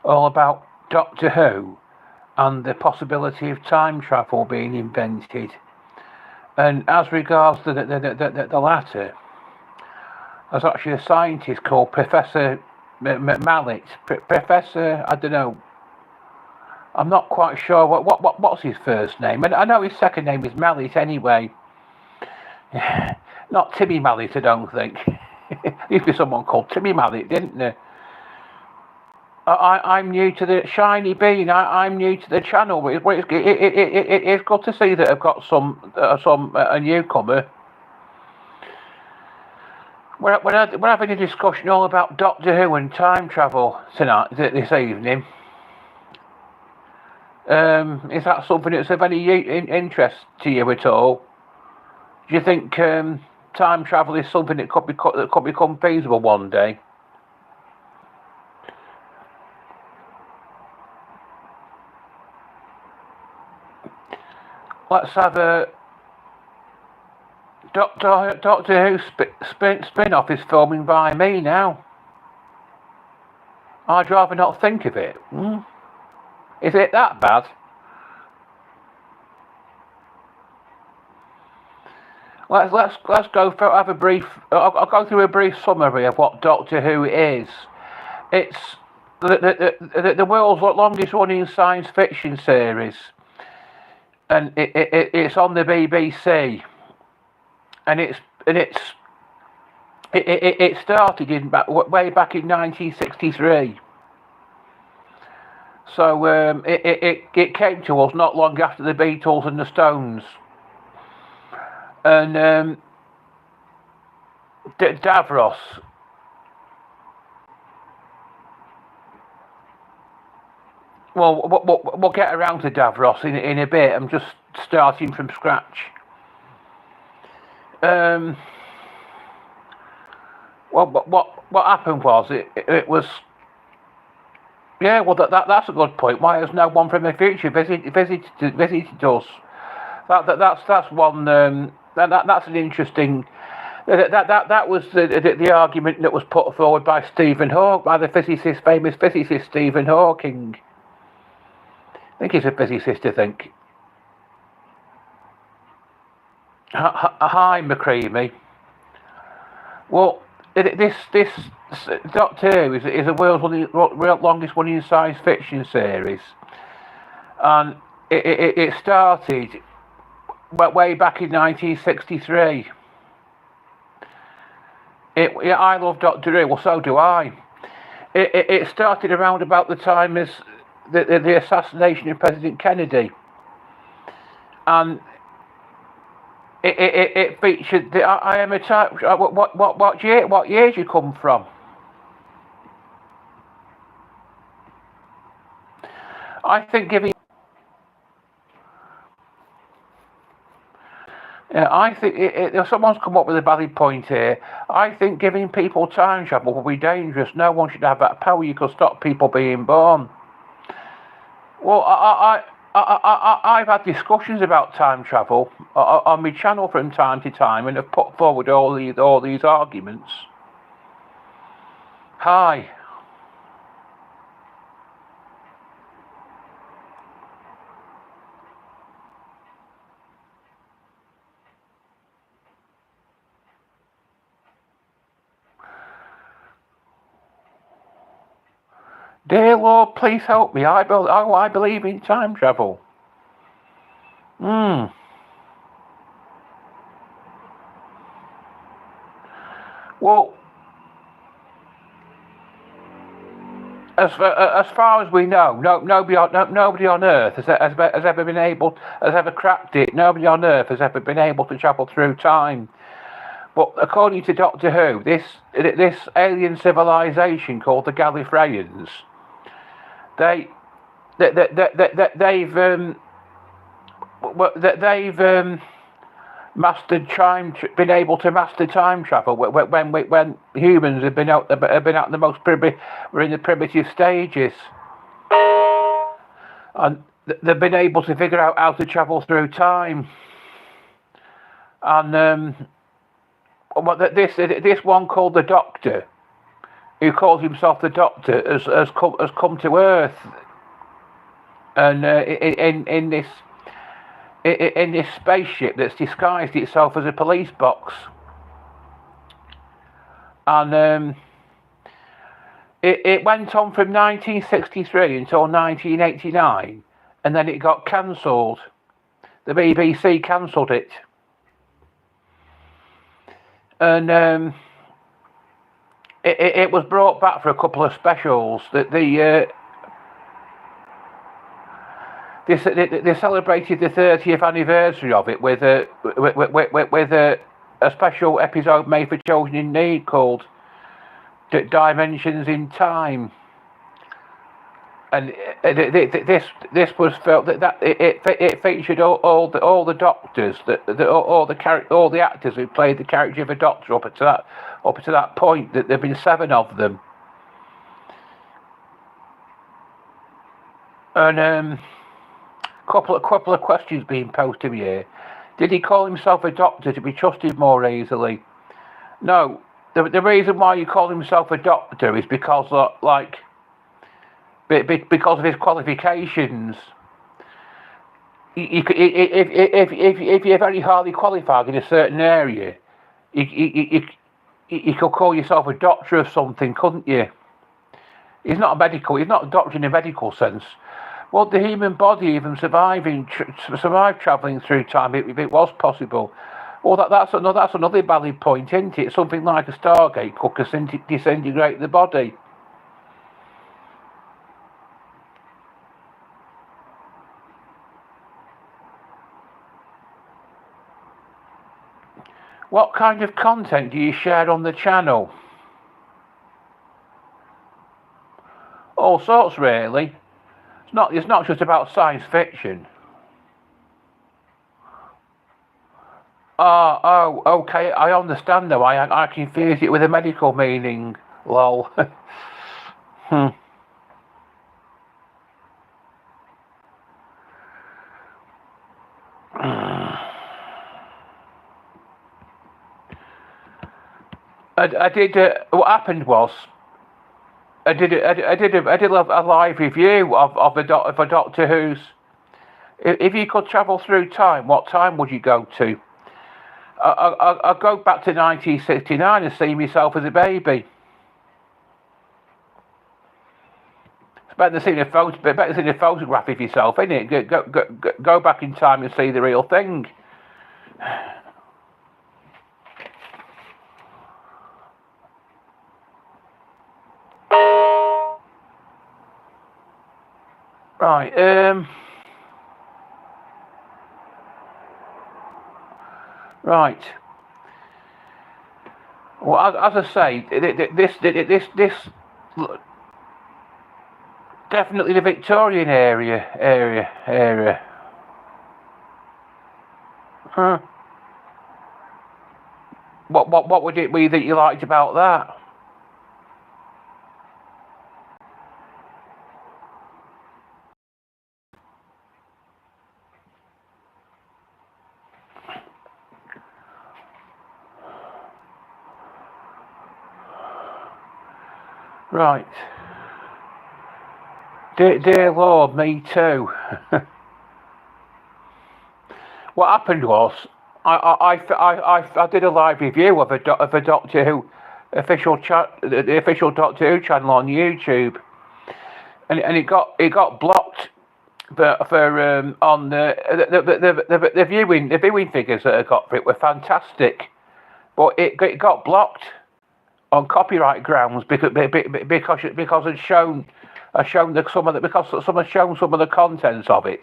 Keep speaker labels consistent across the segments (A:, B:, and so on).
A: all about Doctor Who and the possibility of time travel being invented. And as regards the latter, there's actually a scientist called Professor Mallet. Professor, I don't know. I'm not quite sure what's his first name. And I know his second name is Mallet anyway. Not Timmy Mallet, I don't think. There used to be someone called Timmy Mallet, didn't there? I'm new to the Shiny Bean. I'm new to the channel. It's good to see that I've got a newcomer. We're having a discussion all about Doctor Who and time travel tonight, this evening. Is that something that's of any interest to you at all? Do you think time travel is something that could become feasible one day? Let's have a Doctor Who spin-off is filming by me now. I'd rather not think of it. Is it that bad? Let's go for have a brief. I'll go through a brief summary of what Doctor Who is. It's the world's longest running science fiction series, and it's on the BBC, and it started way back in 1963. So it came to us not long after the Beatles and the Stones. And Davros. Well, we'll get around to Davros in a bit. I'm just starting from scratch. Well, what happened was it was. Yeah, well, that's a good point. Why has no one from the future visited us? That's one. That's an interesting. That was the argument that was put forward by Stephen Hawking, by the famous physicist Stephen Hawking. I think he's a physicist. I think. Hi, McCreamy. Well, this Doctor Who is the world's longest running science fiction series, and it started way back in 1963. I love Doctor Who. Well, so do I. It started around about the time as the assassination of President Kennedy, and it featured the I am a type. What year do you come from? I think giving. I think if someone's come up with a valid point here, I think giving people time travel will be dangerous. No one should have that power. You could stop people being born. Well, I've had discussions about time travel on my channel from time to time, and have put forward all these arguments. Hi. Dear Lord, please help me. I believe in time travel. Well, as far as we know, nobody on Earth has ever cracked it. Nobody on Earth has ever been able to travel through time. But according to Doctor Who, this alien civilization called the Gallifreyans, they've been able to master time travel when humans have been out the most we're in the primitive stages, and they've been able to figure out how to travel through time. And this one called the Doctor who calls himself the Doctor, has come to Earth, and in this spaceship that's disguised itself as a police box, and it went on from 1963 until 1989, and then it got cancelled. The BBC cancelled it, and it was brought back for a couple of specials. That they celebrated the 30th anniversary of it with a special episode made for children in need called Dimensions in Time. And this was felt that it featured all the doctors, all the actors who played the character of a doctor up to that point. That there've been 7 of them, and couple of questions being posed to me here. Did he call himself a doctor to be trusted more easily? No. The reason why he called himself a doctor is because because of his qualifications. If you're very highly qualified in a certain area, you could call yourself a doctor of something, couldn't you? He's not a doctor in a medical sense. Well, the human body even survive travelling through time if it was possible. Well, that's another valid point, isn't it? Something like a Stargate could disintegrate the body. What kind of content do you share on the channel? All sorts, really. It's not just about science fiction. Oh, okay, I understand now. I confused it with a medical meaning. Lol. Hmm. I did. What happened was, I did a live review of a Doctor Who's. If you could travel through time, what time would you go to? I'd go back to 1969 and see myself as a baby. It's better than seeing a photograph of yourself, isn't it? Go back in time and see the real thing. Right. Right. Well, as I say, this definitely the Victorian area. Huh. What would it be that you liked about that? Right. Dear Lord, me too. What happened was, I did a live review of a Doctor Who the official Doctor Who channel on YouTube, and it got blocked. But for on the viewing figures that I got for it were fantastic, but it got blocked on copyright grounds because it's shown some of the contents of it.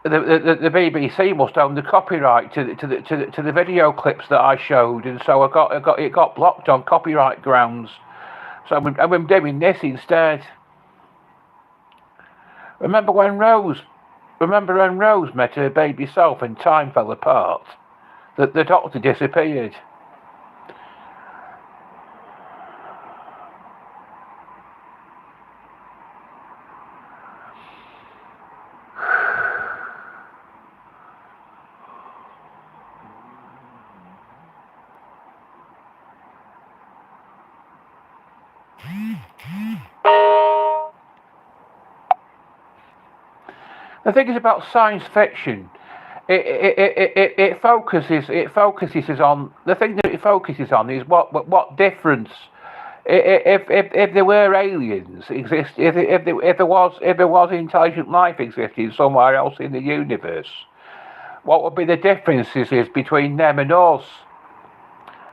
A: The BBC must own the copyright to the video clips that I showed, and so it got blocked on copyright grounds. So I'm doing this instead. Remember when Rose met her baby self and time fell apart? The Doctor disappeared. The thing is about science fiction, it focuses on the thing that it focuses on is what difference if there were aliens exist if there was intelligent life existing somewhere else in the universe, what would be the differences is between them and us?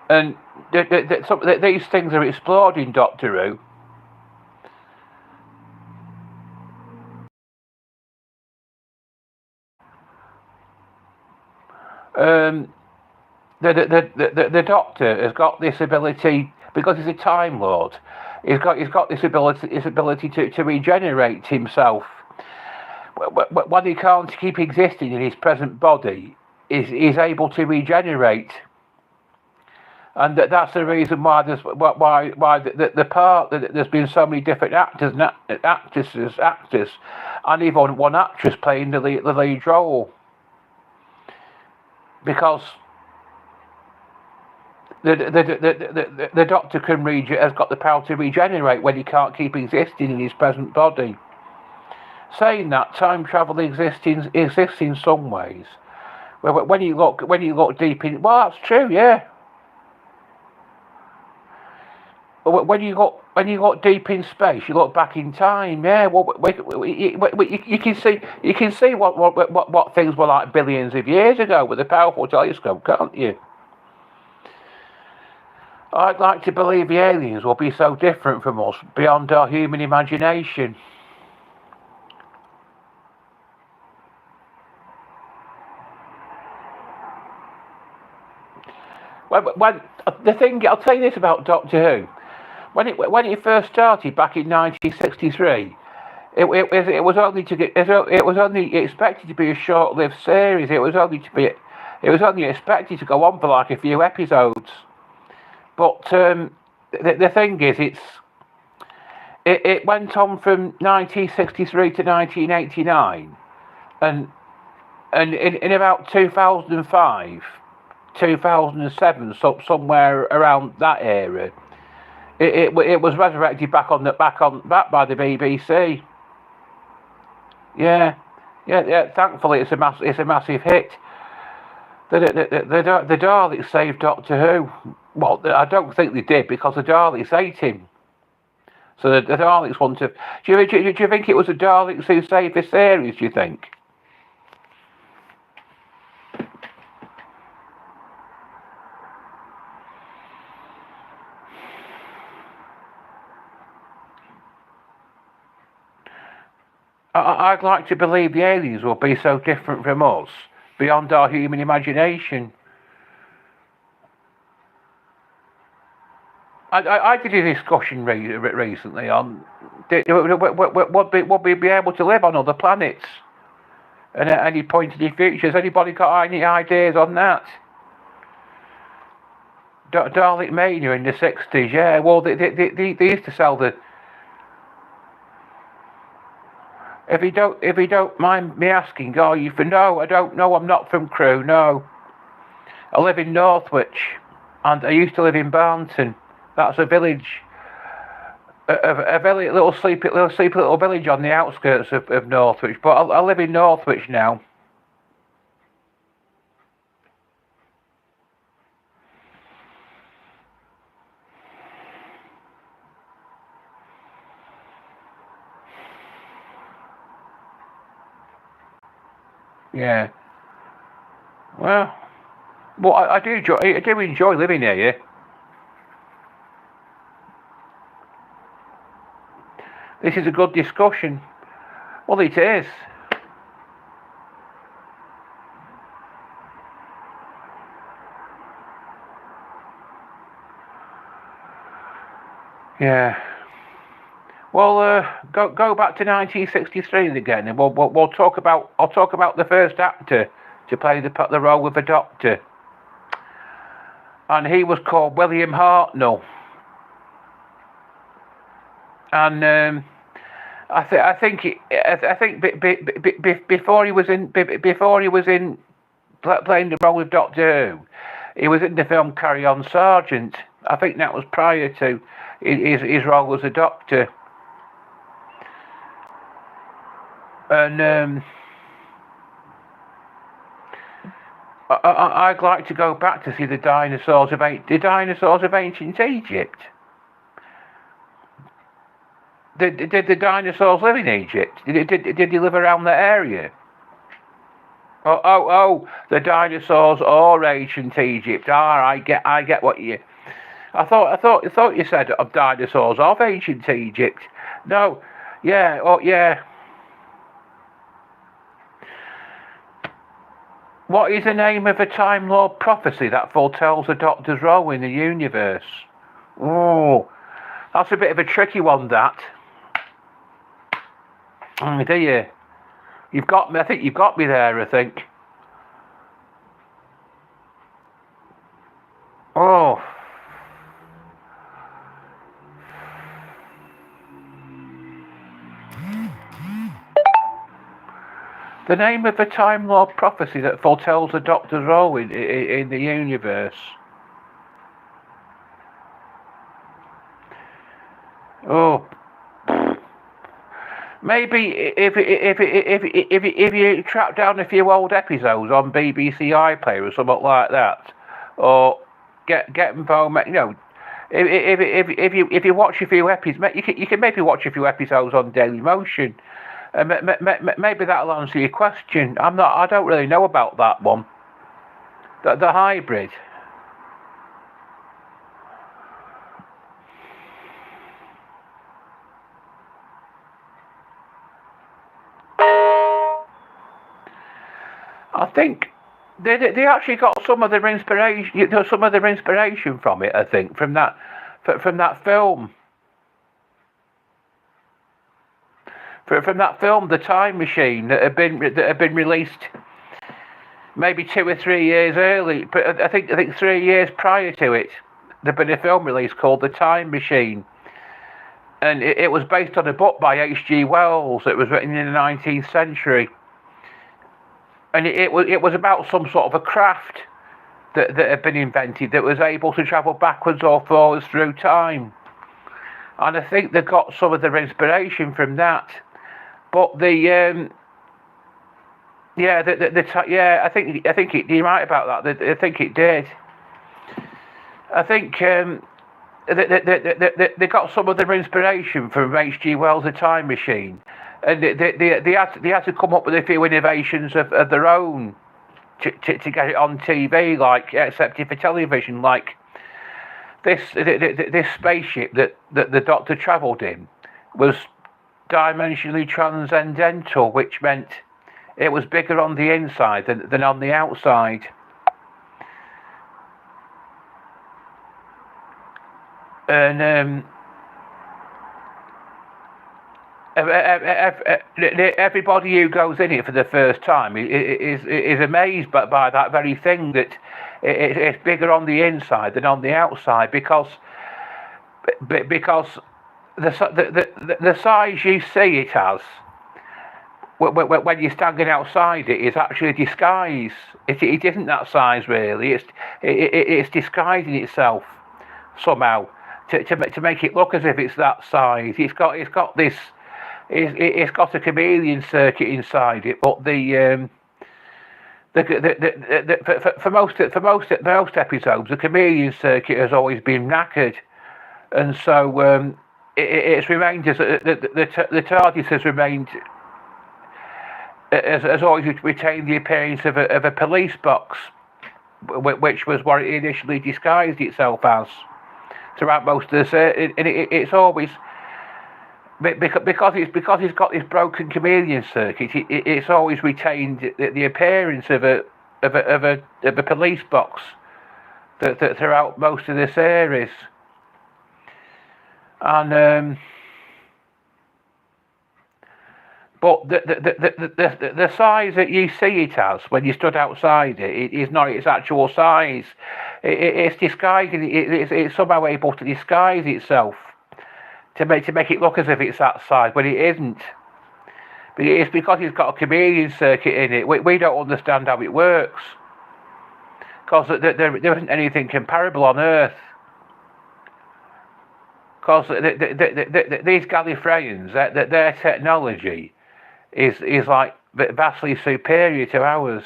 A: And these things are explored in Doctor Who. Um, the Doctor has got this ability because he's a Time Lord. He's got this ability to regenerate himself. When he can't keep existing in his present body, is able to regenerate, and that's the reason why the part that there's been so many different actors and actors, and even one actress playing the lead role, because the Doctor has got the power to regenerate when he can't keep existing in his present body. Saying that, time travel exists in some ways. When you look deep in, well, that's true, yeah. When you look deep in space, you look back in time, yeah. Well, you can see what things were like billions of years ago with a powerful telescope, can't you? I'd like to believe the aliens will be so different from us beyond our human imagination. When the thing, I'll tell you this about Doctor Who. When it first started back in 1963, it was only expected to be a short-lived series. It was only expected to go on for like a few episodes. But the thing is, it went on from 1963 to 1989, and in about 2005, 2007, somewhere around that era, it was resurrected back by the BBC. Yeah, yeah. Thankfully, it's a massive hit. The Daleks saved Doctor Who. Well, I don't think they did because the Daleks ate him. So the Daleks want to. Do you think it was the Daleks who saved the series? Do you think? I'd like to believe the aliens will be so different from us beyond our human imagination. I did a discussion recently on would we be able to live on other planets and at any point in the future. Has anybody got any ideas on that? Dalek Mania in the 60s, yeah. Well, they used to sell the. If you don't mind me asking, are you from? No, I don't know. I'm not from Crewe. No, I live in Northwich, and I used to live in Barnton. That's a village, a very sleepy little village on the outskirts of Northwich. But I live in Northwich now. Yeah. Well, I do enjoy living here. Yeah. This is a good discussion. Well, it is. Yeah. Well, go back to 1963 again, and we'll talk about. I'll talk about the first actor to play the role of the Doctor, and he was called William Hartnell. And I think before he was in playing the role of Doctor Who, he was in the film Carry On Sergeant, I think that was prior to his role as a doctor. And I'd like to go back to see the dinosaurs of ancient Egypt. Did the dinosaurs live in Egypt? Did they live around that area? Oh! The dinosaurs or ancient Egypt. I get what you. I thought you said of dinosaurs of ancient Egypt. No, yeah, oh yeah. What is the name of a Time Lord prophecy that foretells the Doctor's role in the universe? Oh, that's a bit of a tricky one, that. Do you? You've got me. I think you've got me there. I think. Oh. The name of a Time Lord prophecy that foretells the Doctor's role in the universe. Oh. Maybe if you track down a few old episodes on BBC iPlayer or something like that, or get them home, you know, if you watch a few episodes, you can maybe watch a few episodes on Daily Motion. Maybe that'll answer your question. I don't really know about that one. The hybrid. I think they actually got some of their inspiration from it. I think from that film. From that film, The Time Machine, that had been released maybe 2 or 3 years early, but I think 3 years prior to it, there'd been a film release called The Time Machine, and it was based on a book by H.G. Wells. It was written in the 19th century, and it was about some sort of a craft that had been invented that was able to travel backwards or forwards through time, and I think they got some of their inspiration from that. But I think you're right about that. I think it did. I think they got some of their inspiration from H.G. Wells' The Time Machine, and they had to come up with a few innovations of their own to get it on TV, like accepted for television, like this spaceship that the Doctor travelled in was dimensionally transcendental, which meant it was bigger on the inside than on the outside. And everybody who goes in it for the first time is amazed by that very thing, that it's bigger on the inside than on the outside, because the size you see it as when you're standing outside it is actually a disguise. It isn't that size really. It's disguising itself somehow to make it look as if it's that size. It's got a chameleon circuit inside it, but for most episodes, the chameleon circuit has always been knackered, and so it's remained as the TARDIS has remained, has always retained the appearance of a police box, which was what it initially disguised itself as throughout most of the it's always because it's got this broken chameleon circuit. It's always retained the appearance of a police box throughout most of the series. And but the size that you see it as when you stood outside it is not its actual size. It's disguising. It's somehow able to disguise itself to make it look as if it's that size when it isn't. But it's because it's got a chameleon circuit in it. We don't understand how it works, because there isn't anything comparable on Earth. because these Gallifreyans, their technology is like vastly superior to ours.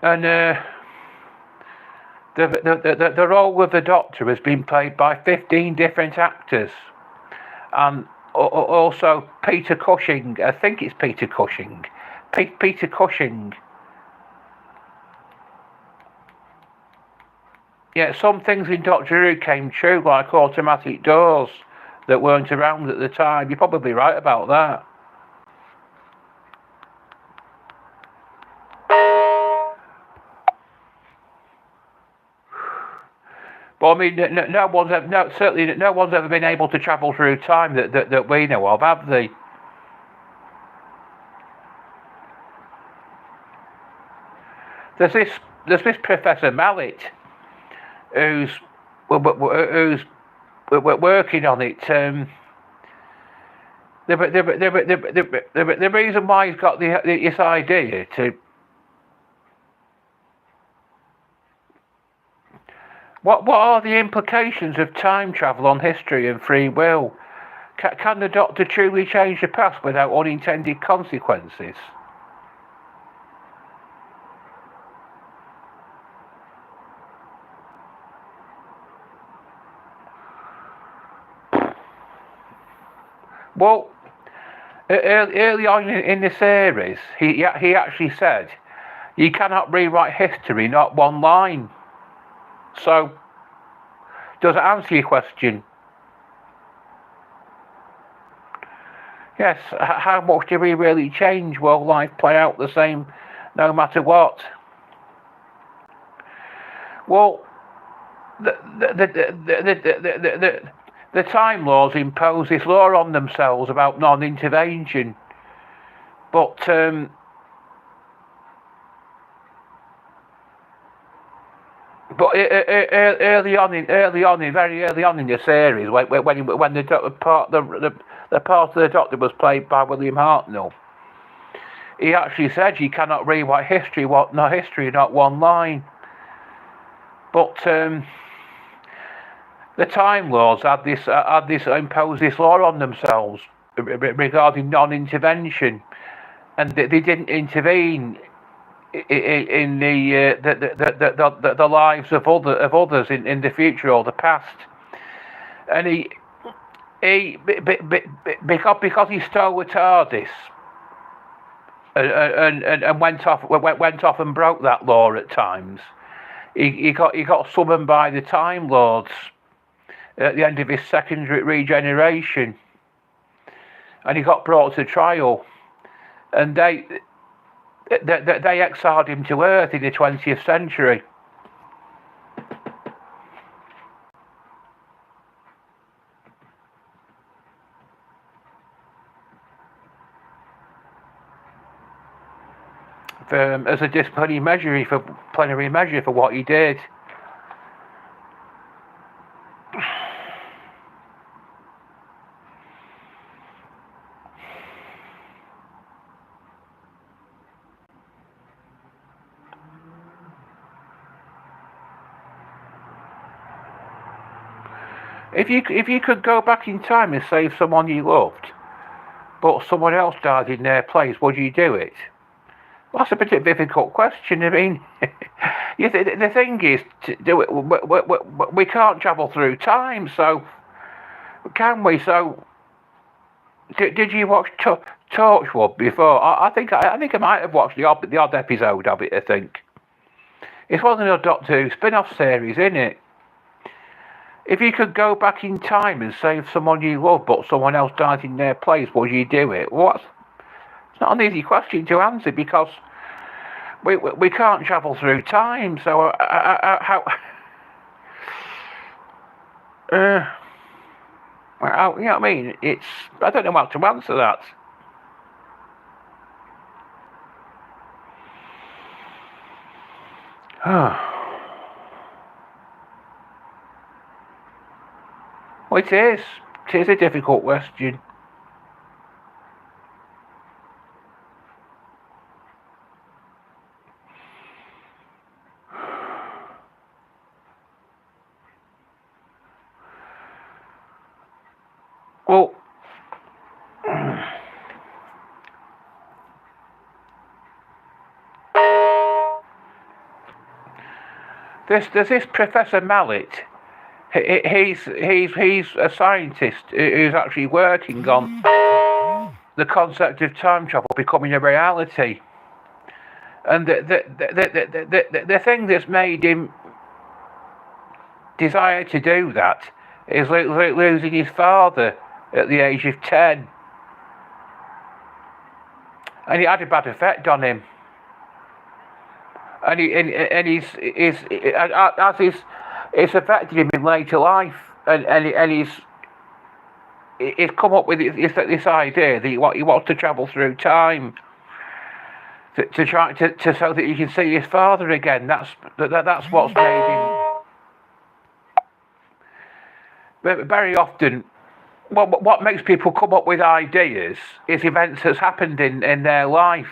A: And the role of the Doctor has been played by 15 different actors, and also Peter Cushing. I think it's Peter Cushing. Peter Cushing. Yeah, some things in Doctor Who came true, like automatic doors that weren't around at the time. You're probably right about that. But I mean, certainly no one's ever been able to travel through time that we know of, have they? There's this Professor Mallet who's working on it. The reason why he's got this idea to what are the implications of time travel on history and free will? Can the Doctor truly change the past without unintended consequences? Well, early on in the series, he actually said, "You cannot rewrite history, not one line." So, does it answer your question? Yes. How much do we really change? Will life play out the same, no matter what? Well, the Time Lords impose this law on themselves about non-intervention, but very early on in the series, when the part of the Doctor was played by William Hartnell, he actually said you cannot rewrite history, not one line. But the Time Lords had imposed this law on themselves regarding non-intervention, and they didn't intervene in the lives of others in the future or the past. And he because he stole a TARDIS and went off and broke that law at times. He got summoned by the Time Lords at the end of his second regeneration, and he got brought to trial, and they exiled him to Earth in the 20th century. As a disciplinary measure for what he did. If you could go back in time and save someone you loved, but someone else died in their place, would you do it? Well, that's a bit of a difficult question. I mean, the thing is, we can't travel through time, so can we? So, did you watch Torchwood before? I think I might have watched the odd episode of it. I think it's one of the Doctor Who spin-off series, isn't it? If you could go back in time and save someone you love, but someone else died in their place, would you do it? Well, it's not an easy question to answer because we can't travel through time. So how? Well, you know what I mean? I don't know how to answer that. Well, it is. It is a difficult question. Well, there's this Professor Mallet. He's a scientist who's actually working on the concept of time travel becoming a reality. And the thing that's made him desire to do that is losing his father at the age of 10. And it had a bad effect on him. And it's affected him in later life. And he's come up with this idea that he wants to travel through time to try to so that he can see his father again. That's what's made him. Very often, what makes people come up with ideas is events that's happened in their life.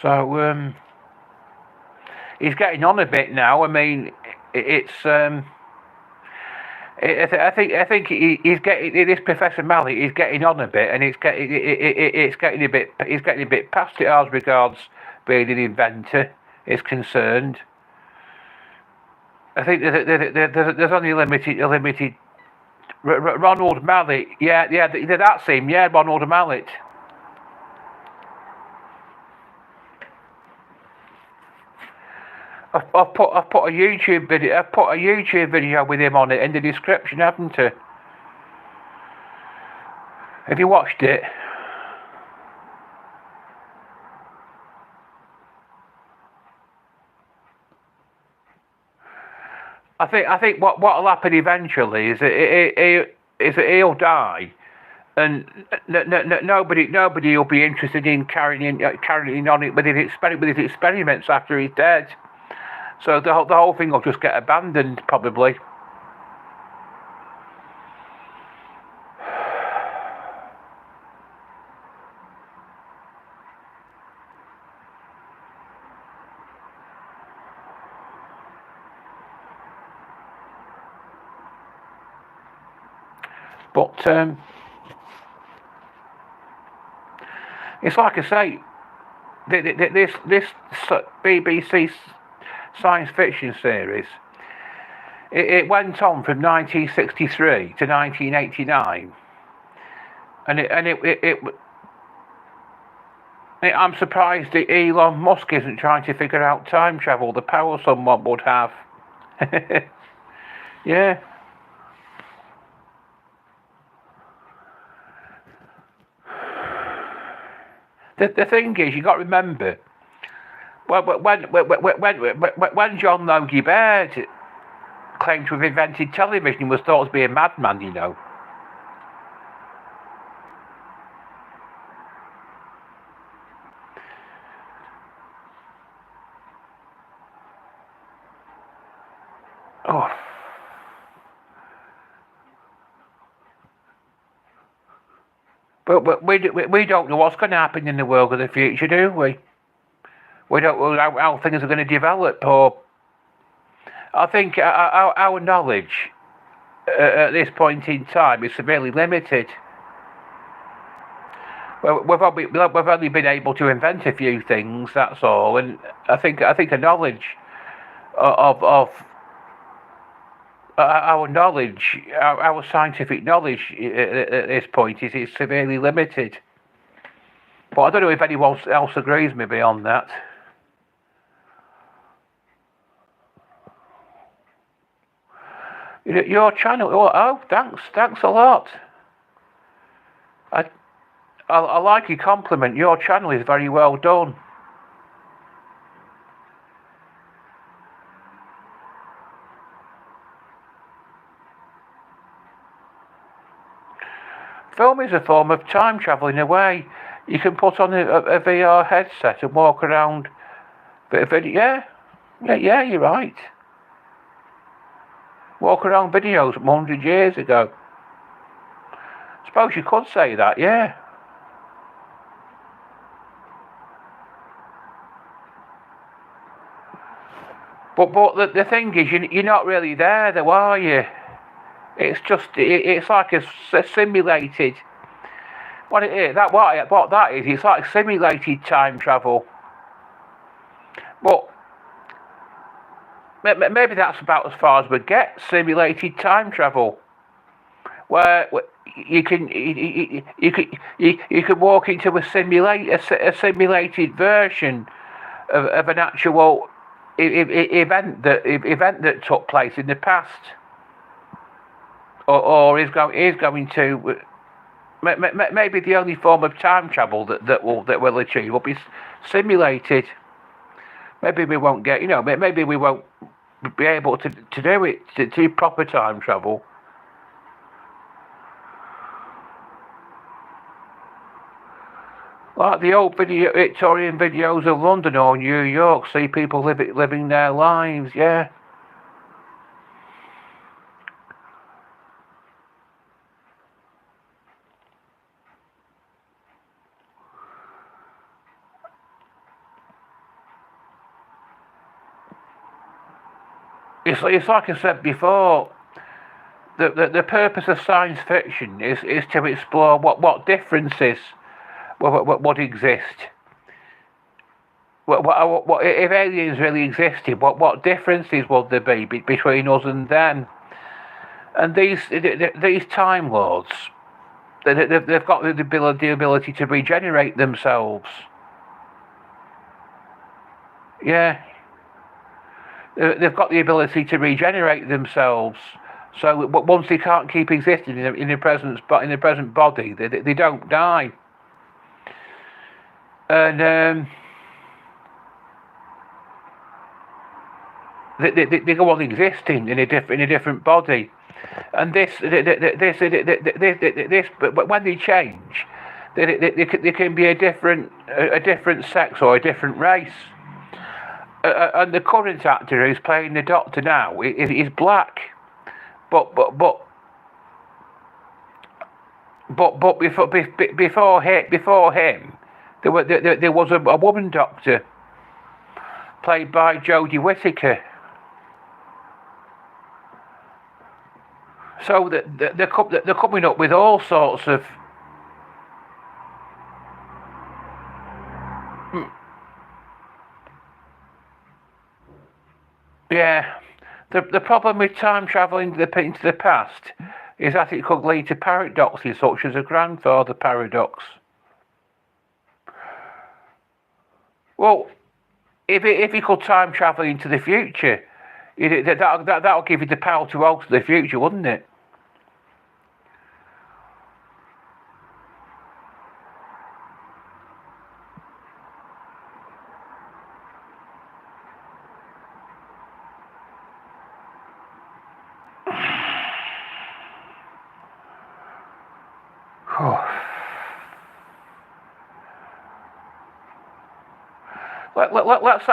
A: So he's getting on a bit now. I mean, it's I think he's getting this Professor Malley. He's getting on a bit, and it's getting a bit. He's getting a bit past it as regards being an inventor is concerned. I think there's only a limited. Ronald Mallet, yeah, that's him, yeah, Ronald Mallet. I've put a YouTube video. I've put a YouTube video with him on it in the description, haven't I? Have you watched it? I think what'll happen eventually is that he'll die, and nobody will be interested in carrying on it with his experiments after he's dead. So the whole thing will just get abandoned probably. But it's like I say, this BBC science fiction series, it went on from 1963 to 1989, and I'm surprised that Elon Musk isn't trying to figure out time travel, the power someone would have. Yeah. The thing is, you got to remember, when John Logie Baird claimed to have invented television, he was thought to be a madman, you know. Oh. But we don't know what's going to happen in the world of the future, do we? We don't know how things are going to develop, or I think our knowledge at this point in time is severely limited. Well, we've only been able to invent a few things, that's all, and I think a knowledge of our knowledge, our scientific knowledge at this point is severely limited. But I don't know if anyone else agrees with me on that. Your channel, oh, thanks a lot. I like your compliment. Your channel is very well done. Film is a form of time travel in a way. You can put on a VR headset and walk around. Yeah, you're right. Walk around videos from 100 years ago. Suppose you could say that, yeah. But the thing is, you're not really there, though, are you? It's just it's like a simulated. What it is, what that is, it's like simulated time travel. But maybe that's about as far as we get. Simulated time travel, where you can you can walk into a simulated version of an actual event that took place in the past, or is going to. Maybe the only form of time travel that will achieve will be simulated. Maybe we won't get, maybe we won't be able to do it, to do proper time travel. Like the old Victorian videos of London or New York, see people living their lives, yeah. It's like I said before, the purpose of science fiction is to explore what differences would exist. What if aliens really existed? What differences would there be between us and them? And these time lords, they've got the ability to regenerate themselves. Yeah, they've got the ability to regenerate themselves. So once they can't keep existing in the present body, they don't die. And they go on existing in a different body. And but when they change, they can be a different sex or a different race. And the current actor who's playing the Doctor now is black, but before him, there was a woman Doctor played by Jodie Whittaker. So they're coming up with all sorts of. Yeah, the problem with time travelling into the past is that it could lead to paradoxes such as a grandfather paradox. Well, if you could time travel into the future, that'll give you the power to alter the future, wouldn't it?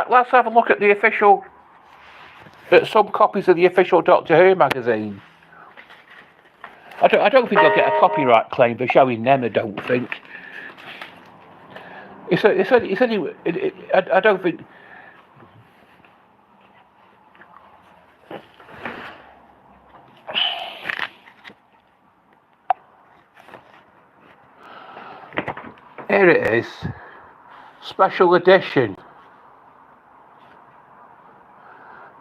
A: Let's have a look at some copies of the official Doctor Who magazine. I don't think I'll get a copyright claim for showing them. I don't think. I don't think. Here it is. Special edition.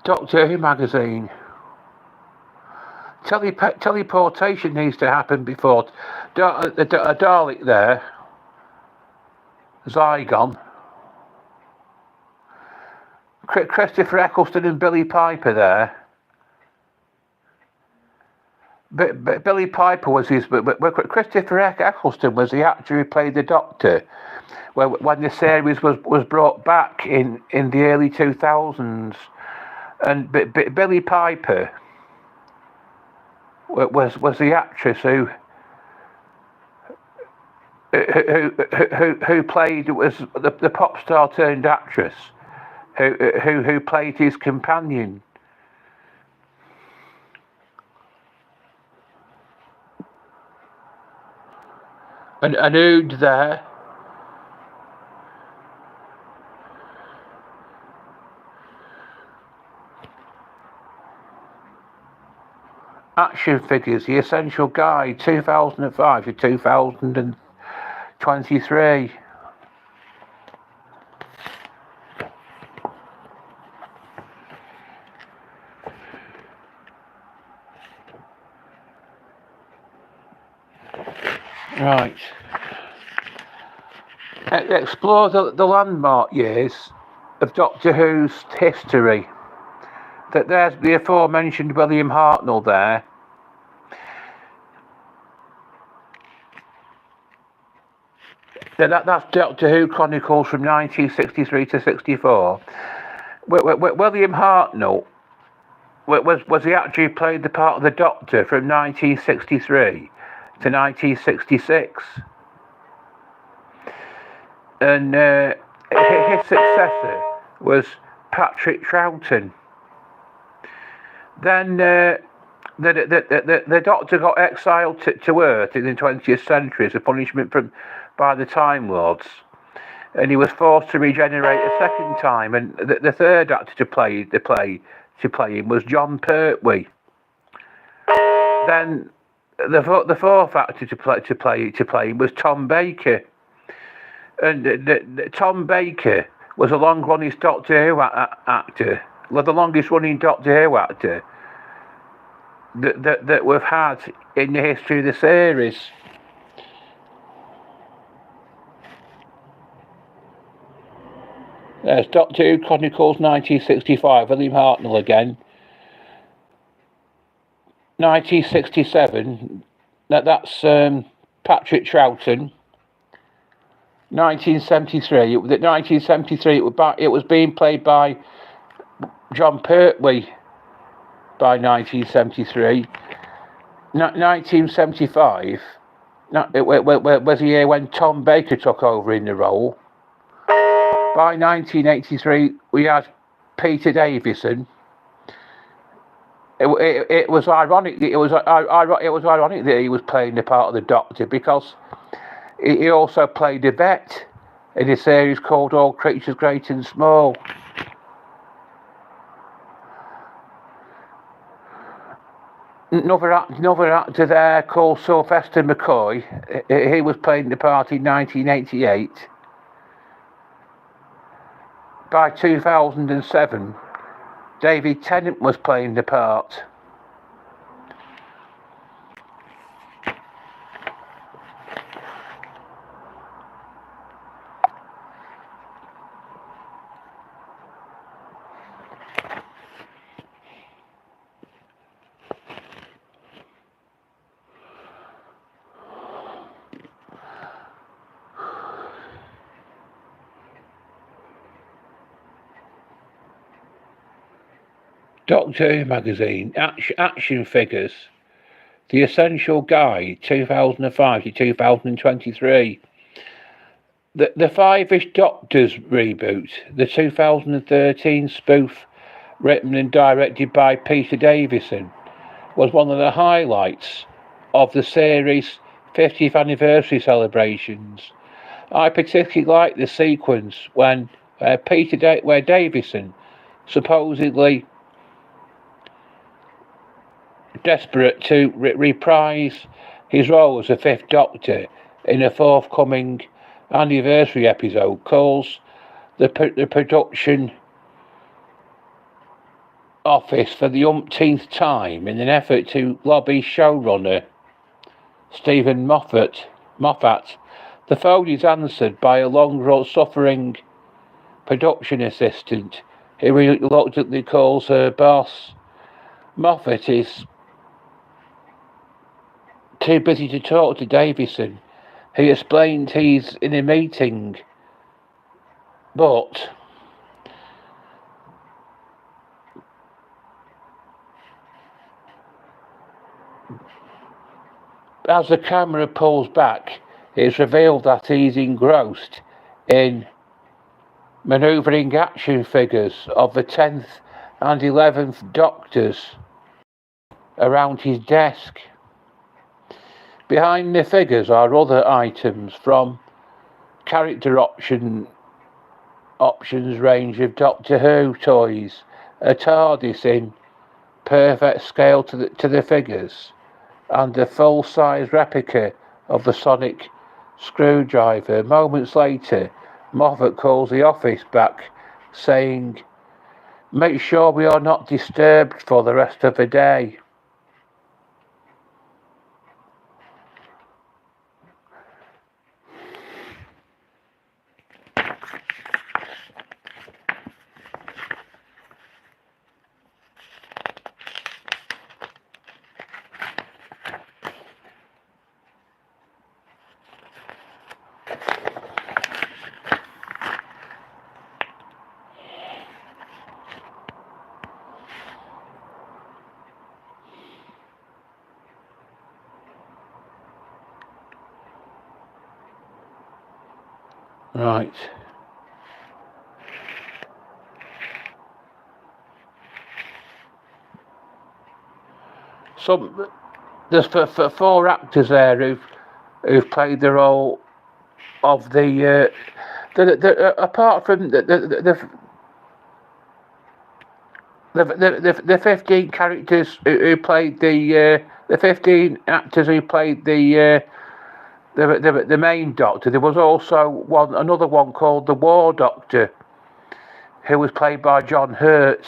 A: Doctor Who magazine. Teleportation needs to happen before a Dalek there. Zygon. Christopher Eccleston and Billy Piper there. But Billy Piper was but Christopher Eccleston was the actor who played the Doctor when the series was brought back in the early 2000s. And Billy Piper was the actress who who played was the pop star turned actress who played his companion. And who'd there? Action Figures, The Essential Guide, 2005 to 2023. Right. Explore the landmark years of Doctor Who's history. That there's the aforementioned William Hartnell there. That's Doctor Who Chronicles from 1963 to 64. William Hartnell was he actually played the part of the Doctor from 1963 to 1966, and his successor was Patrick Troughton. Then the Doctor got exiled to Earth in the 20th century as a punishment by the Time Lords, and he was forced to regenerate a second time. And the third actor to play him was John Pertwee. Then the fourth actor to play him was Tom Baker, and Tom Baker was the longest-running Doctor Who actor that we've had in the history of the series. There's Doctor Who Chronicles 1965, William Hartnell again. 1967, that's Patrick Troughton. 1973, it was being played by John Pertwee by 1973. 1975, it was the year when Tom Baker took over in the role. By 1983, we had Peter Davison. It was ironic. It was ironic that he was playing the part of the Doctor, because he also played a vet in a series called All Creatures Great and Small. Another actor there called Sylvester McCoy. He was playing the part in 1988. By 2007, David Tennant was playing the part. Doctor Who magazine, Action Figures, The Essential Guide, 2005 to 2023. The Five-ish Doctors reboot, the 2013 spoof written and directed by Peter Davison, was one of the highlights of the series' 50th anniversary celebrations. I particularly liked the sequence where Davison, supposedly desperate to reprise his role as the Fifth Doctor in a forthcoming anniversary episode, calls the production office for the umpteenth time in an effort to lobby showrunner Stephen Moffat. The phone is answered by a long-suffering production assistant who reluctantly calls her boss. Moffat is too busy to talk to Davison. He explained he's in a meeting, but as the camera pulls back, It's revealed that he's engrossed in manoeuvring action figures of the 10th and 11th Doctors around his desk. Behind the figures are other items from character options range of Doctor Who toys, a TARDIS in perfect scale to the figures, and a full-size replica of the sonic screwdriver. Moments later, Moffat calls the office back, saying, "Make sure we are not disturbed for the rest of the day." Right. There's four actors there who've played the role of apart from the 15 characters who played the 15 actors who played the main Doctor. There was also another one called the War Doctor, who was played by John Hurt.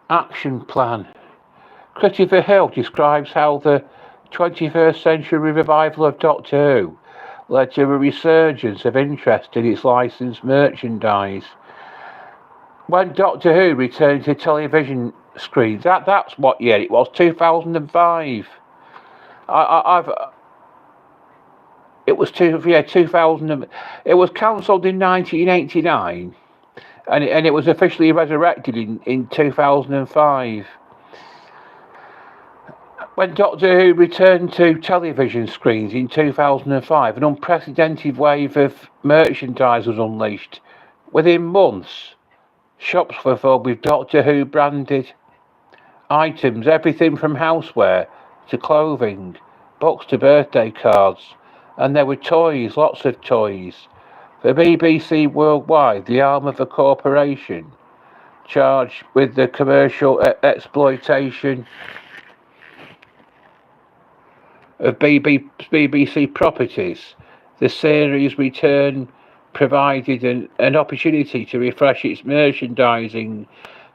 A: Action plan. Christopher Hill describes how the 21st century revival of Doctor Who led to a resurgence of interest in its licensed merchandise. When Doctor Who returned to television screens, that's what year it was, 2005. I've It was 2000. It was cancelled in 1989, and it was officially resurrected in 2005. When Doctor Who returned to television screens in 2005, an unprecedented wave of merchandise was unleashed. Within months, shops were filled with Doctor Who branded items, everything from houseware to clothing, books to birthday cards, and there were toys, lots of toys. The BBC Worldwide, the arm of the corporation, charged with the commercial exploitation of BBC properties. The series return provided an opportunity to refresh its merchandising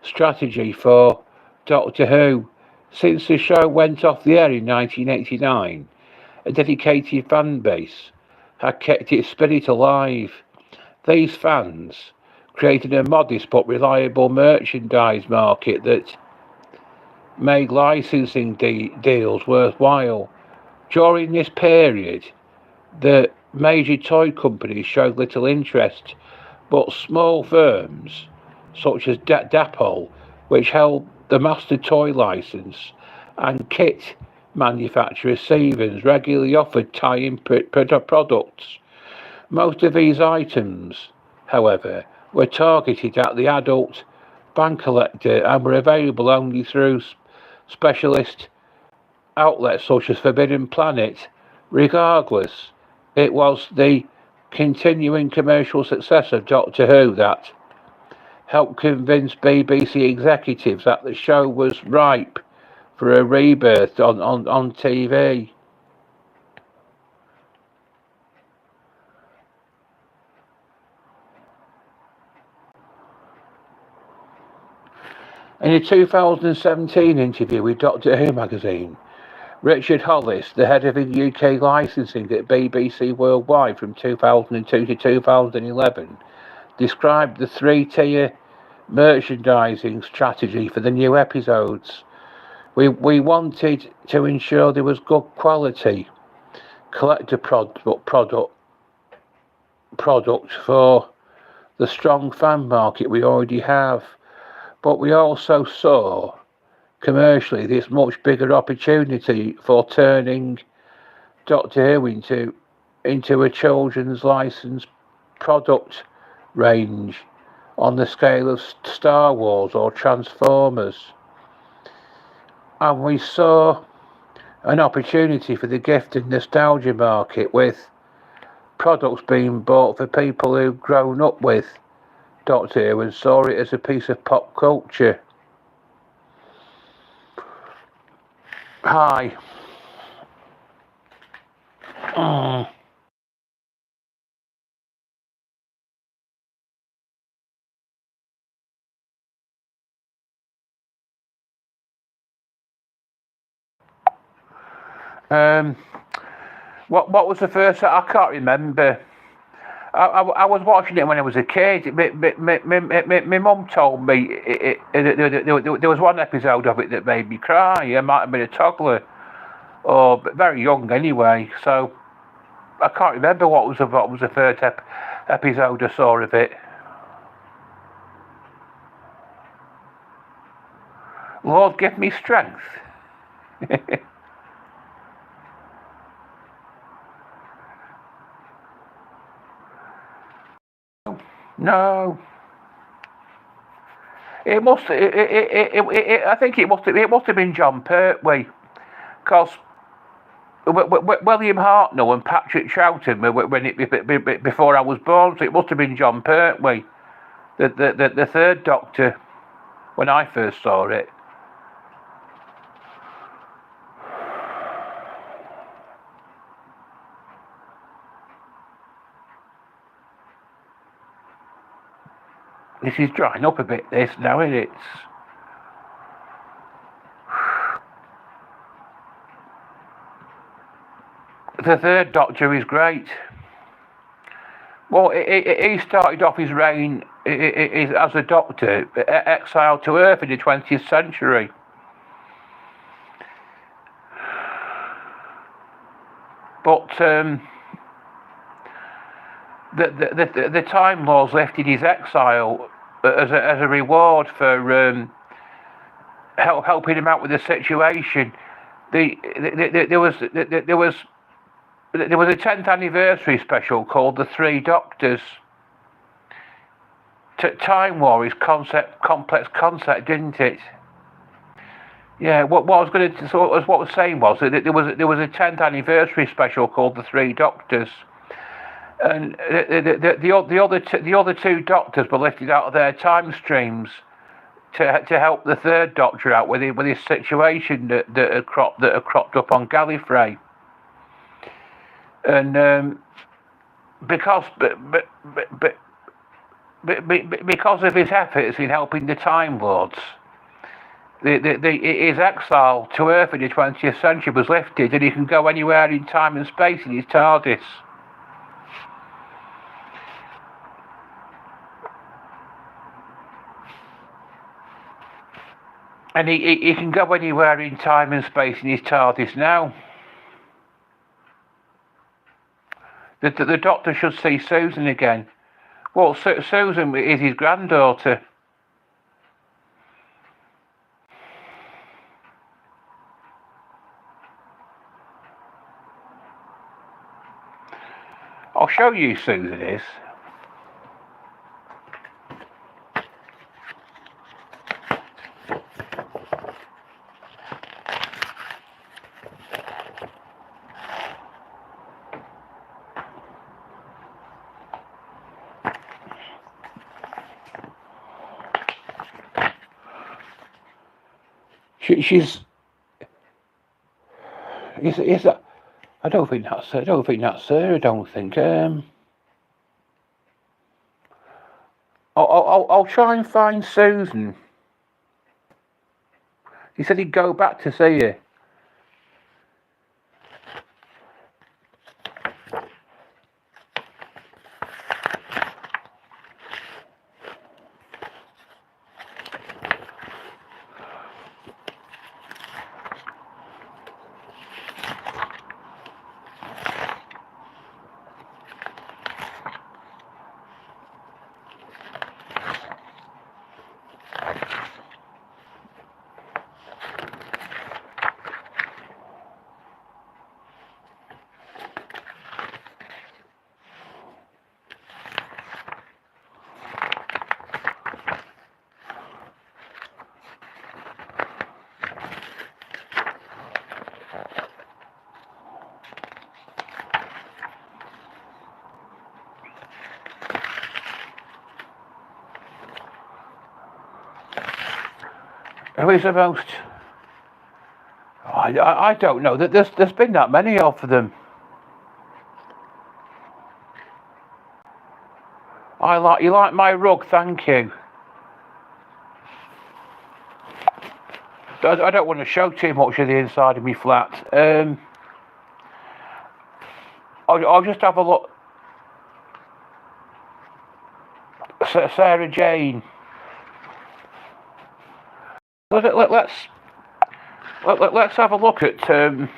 A: strategy for Doctor Who. Since the show went off the air in 1989, a dedicated fan base had kept its spirit alive. These fans created a modest but reliable merchandise market that made licensing deals worthwhile. During this period, the major toy companies showed little interest, but small firms such as Dapol, which held the master toy license, and kit manufacturer Stevens regularly offered tie-in products. Most of these items, however, were targeted at the adult band collector and were available only through specialist outlets such as Forbidden Planet. Regardless, it was the continuing commercial success of Doctor Who that helped convince BBC executives that the show was ripe for a rebirth on TV. In a 2017 interview with Doctor Who magazine, Richard Hollis, the head of UK licensing at BBC Worldwide from 2002 to 2011, described the three-tier merchandising strategy for the new episodes. We wanted to ensure there was good quality collector product for the strong fan market we already have, but we also saw commercially this much bigger opportunity for turning Doctor Who into a children's licensed product range on the scale of Star Wars or Transformers. And we saw an opportunity for the gift and nostalgia market, with products being bought for people who've grown up with Doctor Who and saw it as a piece of pop culture. Hi. What was the first? I can't remember. I was watching it when I was a kid. My mum told me there was one episode of it that made me cry. I might have been a toddler, or very young anyway. So I can't remember what was the first episode I saw of it. Lord, give me strength. No. It must. I think it must. It must have been John Pertwee, because William Hartnell and Patrick Troughton before I was born. So it must have been John Pertwee, the third Doctor, when I first saw it. This is drying up a bit. This now, isn't it? The third Doctor is great. Well, he started off his reign as a Doctor, exiled to Earth in the 20th century. But the Time Lords lifted his exile as a reward for helping him out with the situation. There was a 10th anniversary special called The Three Doctors. Time War is complex concept, didn't it? Yeah. What I was going to, so what I was saying was that there was a 10th anniversary special called The Three Doctors, and the other two Doctors were lifted out of their time streams to help the third Doctor out with his situation that had cropped up on Gallifrey. And because of his efforts in helping the Time Lords, his exile to Earth in the 20th century was lifted, and he can go anywhere in time and space in his TARDIS. And he can go anywhere in time and space in his TARDIS now. The Doctor should see Susan again. Well, Susan is his granddaughter. I'll show you who Susan is. She's. Is that? I don't think that's her. I don't think. I'll try and find Susan. He said he'd go back to see her. Who is the most? I don't know. There's been that many of them. You like my rug, thank you. I don't want to show too much of the inside of my flat. I'll just have a look. Sarah Jane. Let's have a look at some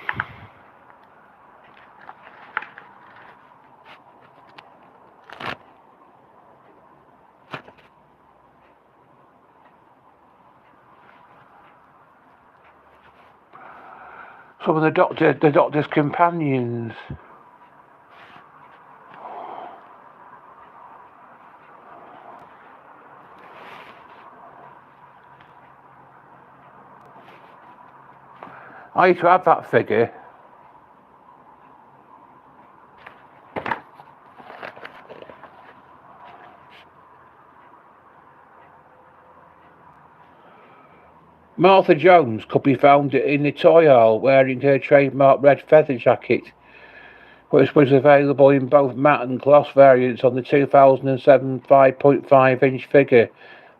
A: of the doctor's companions. I used to have that figure. Martha Jones could be found in the toy aisle wearing her trademark red feather jacket, which was available in both matte and gloss variants on the 2007 5.5-inch figure.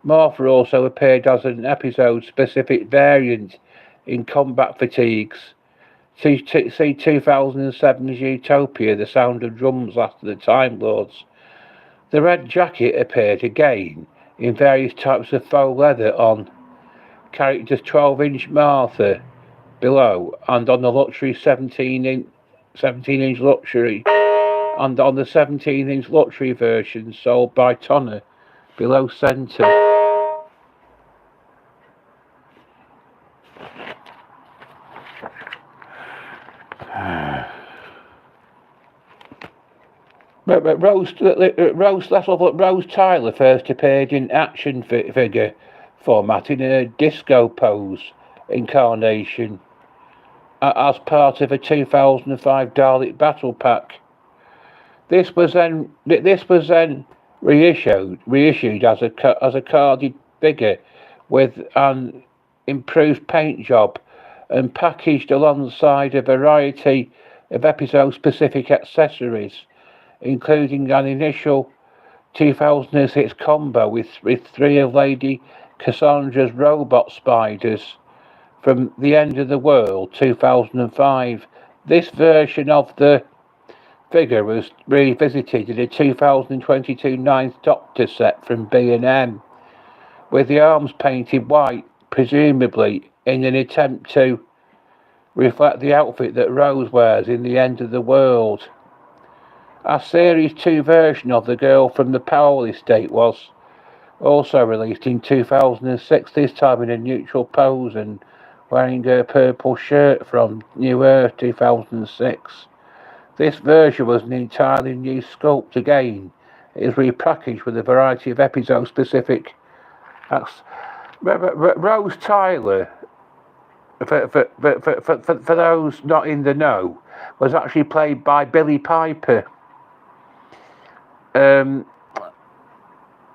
A: Martha also appeared as an episode-specific variant in Combat Fatigues. See 2007's Utopia, The Sound of Drums After the Time Lords. The red jacket appeared again in various types of faux leather on characters 12-inch Martha below, and on the luxury 17-inch luxury, and on the 17-inch luxury version sold by Tonner below centre. Rose Tyler first appeared in action figure format in a disco pose incarnation as part of a 2005 Dalek Battle Pack. This was then reissued as a carded figure with an improved paint job and packaged alongside a variety of episode-specific accessories, including an initial 2006 combo with three of Lady Cassandra's robot spiders from The End of the World 2005. This version of the figure was revisited in a 2022 Ninth Doctor set from B&M, with the arms painted white, presumably in an attempt to reflect the outfit that Rose wears in The End of the World. A Series 2 version of the girl from the Powell estate was also released in 2006, this time in a neutral pose and wearing a purple shirt from New Earth 2006. This version was an entirely new sculpt again. It is repackaged with a variety of episode-specific Rose Tyler, for those not in the know, was actually played by Billie Piper.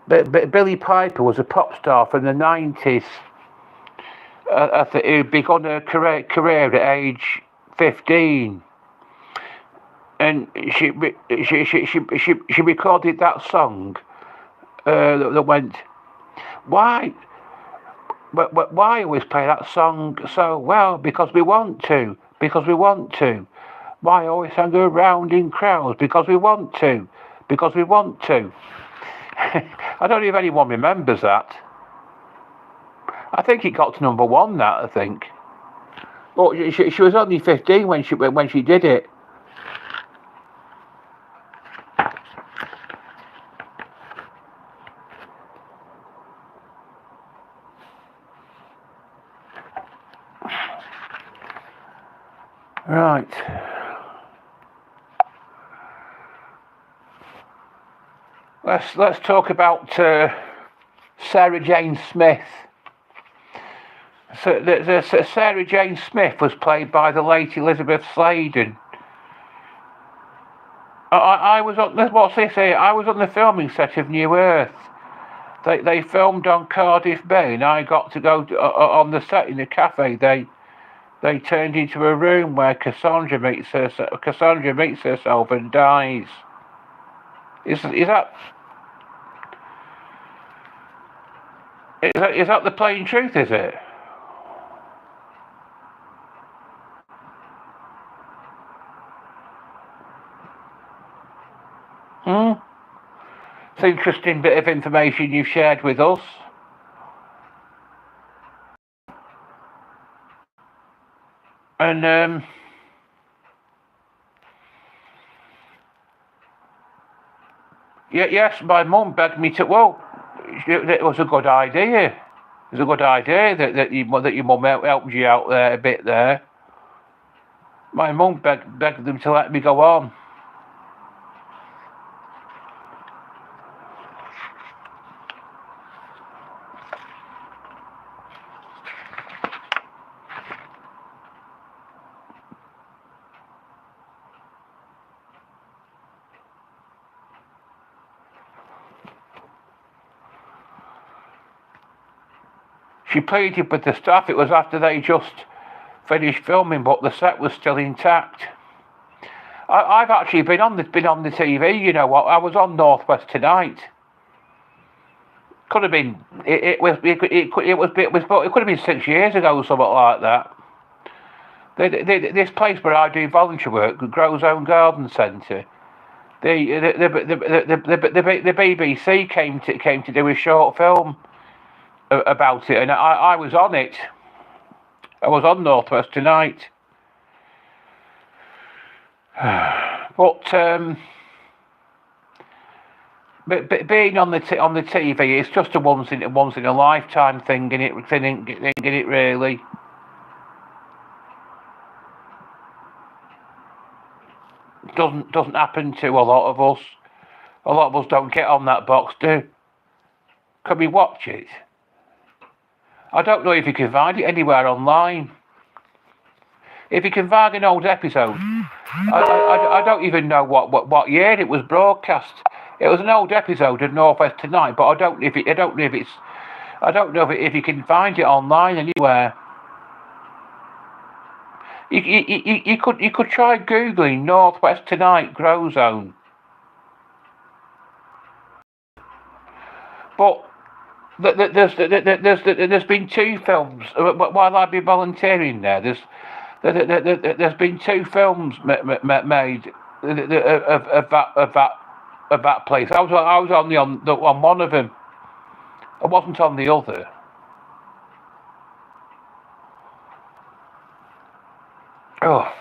A: Billie Piper was a pop star from the 90s who began her career at age 15, and she recorded that song that went, why always play that song so well? Because we want to. Why always hang around in crowds? Because we want to. I don't know if anyone remembers that. I think it got to number 1. That I think. But she was only 15 when she did it. Right. Let's talk about Sarah Jane Smith. So Sarah Jane Smith was played by the late Elizabeth Sladen. I was on the filming set of New Earth. They filmed on Cardiff Bay, and I got to go on the set in the cafe. They turned into a room where Cassandra meets herself and dies. Is that the plain truth? Is it? Hmm. It's an interesting bit of information you've shared with us. And yes, my mum begged me to. Well, it was a good idea. It was a good idea that your mum helped you out there a bit there. My mum begged them to let me go on. She pleaded with the staff. It was after they just finished filming, but the set was still intact. I've actually been on the TV. You know what? I was on Northwest Tonight. Could have been. It could have been 6 years ago or something like that. This place where I do volunteer work, the Grow Zone Garden Centre. The BBC came to do a short film about it, and I was on it. I was on Northwest Tonight. But being on the TV, it's just a once in a lifetime thing, and it really. Doesn't happen to a lot of us. A lot of us don't get on that box, Can we watch it? I don't know if you can find it anywhere online. If you can find an old episode, I don't even know what year it was broadcast. It was an old episode of Northwest Tonight, but I don't know if you can find it online anywhere. You could try googling Northwest Tonight Grow Zone. But there's been two films while I've been volunteering there. There's been two films made of that place. I was on one of them. I wasn't on the other. Oh.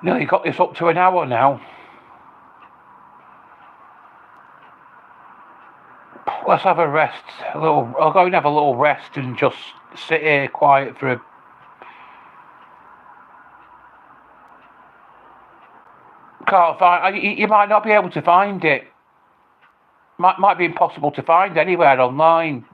A: Nearly got this up to an hour now. Let's have a rest. I'll go and have a little rest and just sit here quiet for a. Can't find. You might not be able to find it. Might be impossible to find anywhere online.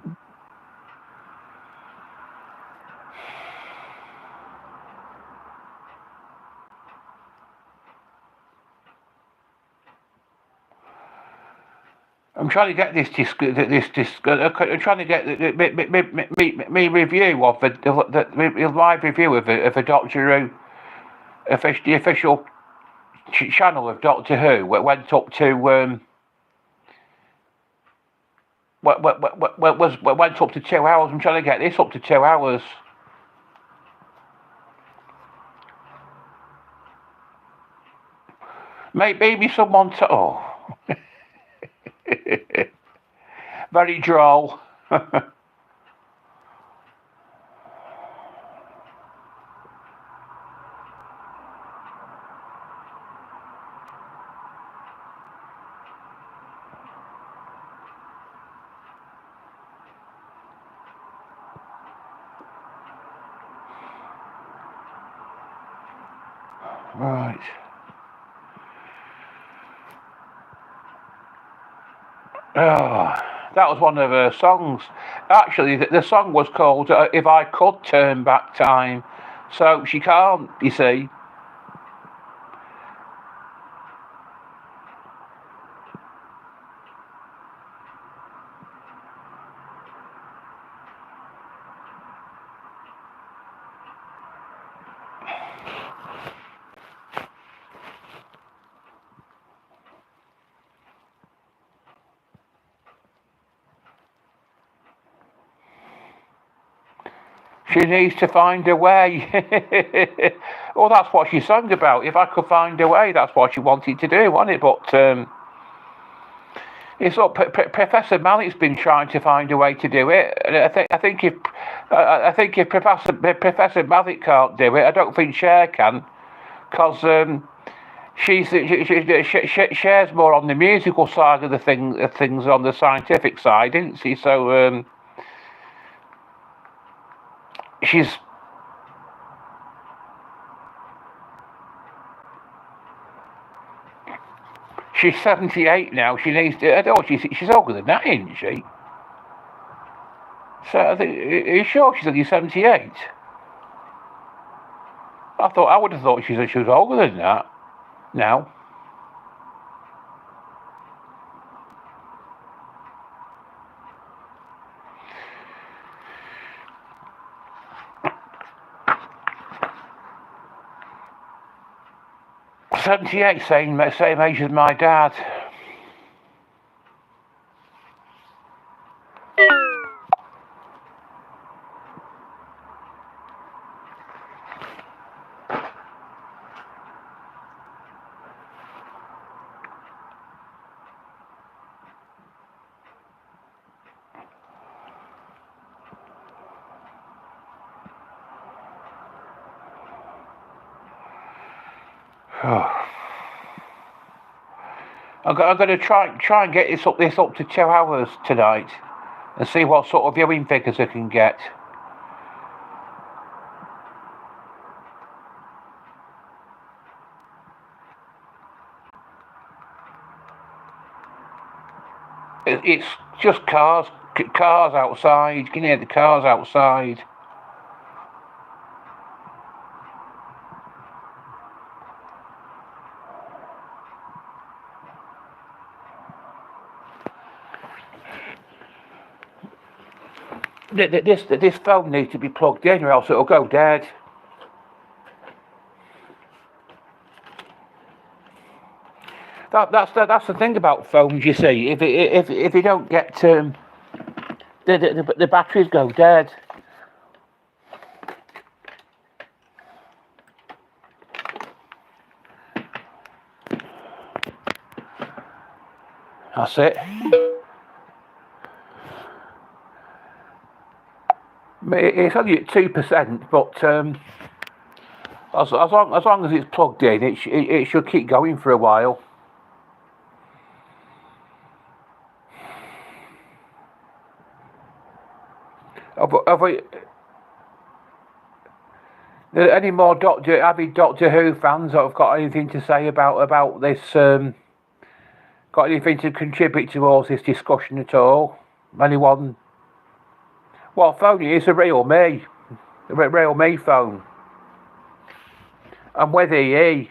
A: I'm trying to get I'm trying to get me review of the live review of a Doctor Who, the official channel of Doctor Who. Went up to went up to 2 hours. I'm trying to get this up to 2 hours. Maybe someone. Oh. Very droll. Right. Oh. That was one of her songs. Actually, the song was called "If I Could Turn Back Time." So she can't. You see, she needs to find a way. Well, that's what she sang about. If I could find a way, that's what she wanted to do, wasn't it? But it's up. Professor Malik's been trying to find a way to do it. And I think if Professor Malik can't do it, I don't think Cher can, because Cher's more on the musical side of the things on the scientific side, isn't she? So she's she's 78 now. She needs to. Oh, she's older than that, isn't she? So are you sure she's only 78? I would have thought she was older than that. Now, 78, same age as my dad. I'm going to try and get this up to 2 hours tonight, and see what sort of viewing figures I can get. It's just cars outside. You can hear the cars outside. This phone needs to be plugged in, or else it'll go dead. That's the thing about phones. You see, if you don't get the batteries go dead. That's it. It's only at 2%, but as long as it's plugged in, it should keep going for a while. Have we any more avid Doctor Who fans that have got anything to say about this? Got anything to contribute towards this discussion at all? Anyone? What phone is a real me? A real me phone. And with EE.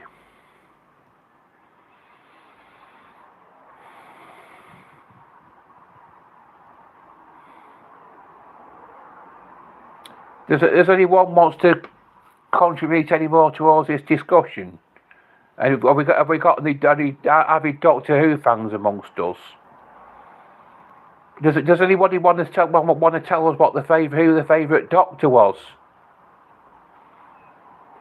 A: Does anyone wants to contribute any more towards this discussion? And have we got any avid Doctor Who fans amongst us? Does anybody want to tell us what who the favourite Doctor was?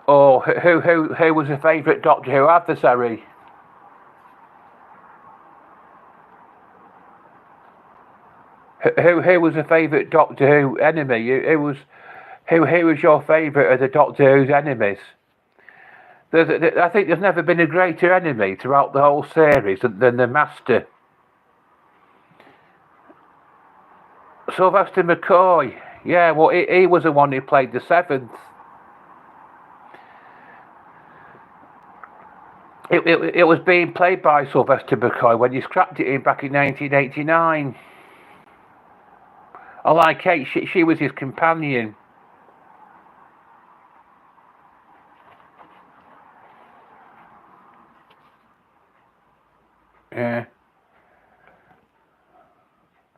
A: Or who was the favourite Doctor Who adversary? Who was the favourite Doctor Who enemy? Who was your favourite of the Doctor Who's enemies? I think there's never been a greater enemy throughout the whole series than the Master. Sylvester McCoy. Yeah, well, he was the one who played the Seventh. It was being played by Sylvester McCoy when he scrapped it back in 1989. I like Kate. She was his companion. Yeah.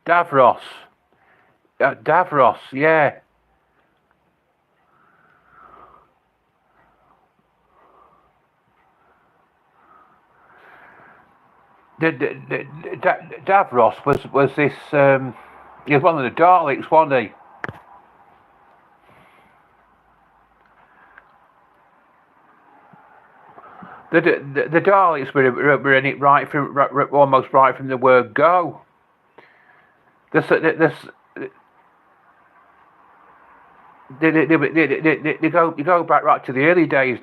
A: Davros. Davros. Yeah. Davros was this. He was one of the Daleks, wasn't he? The Daleks were in it almost right from the word go. This you go back right to the early days.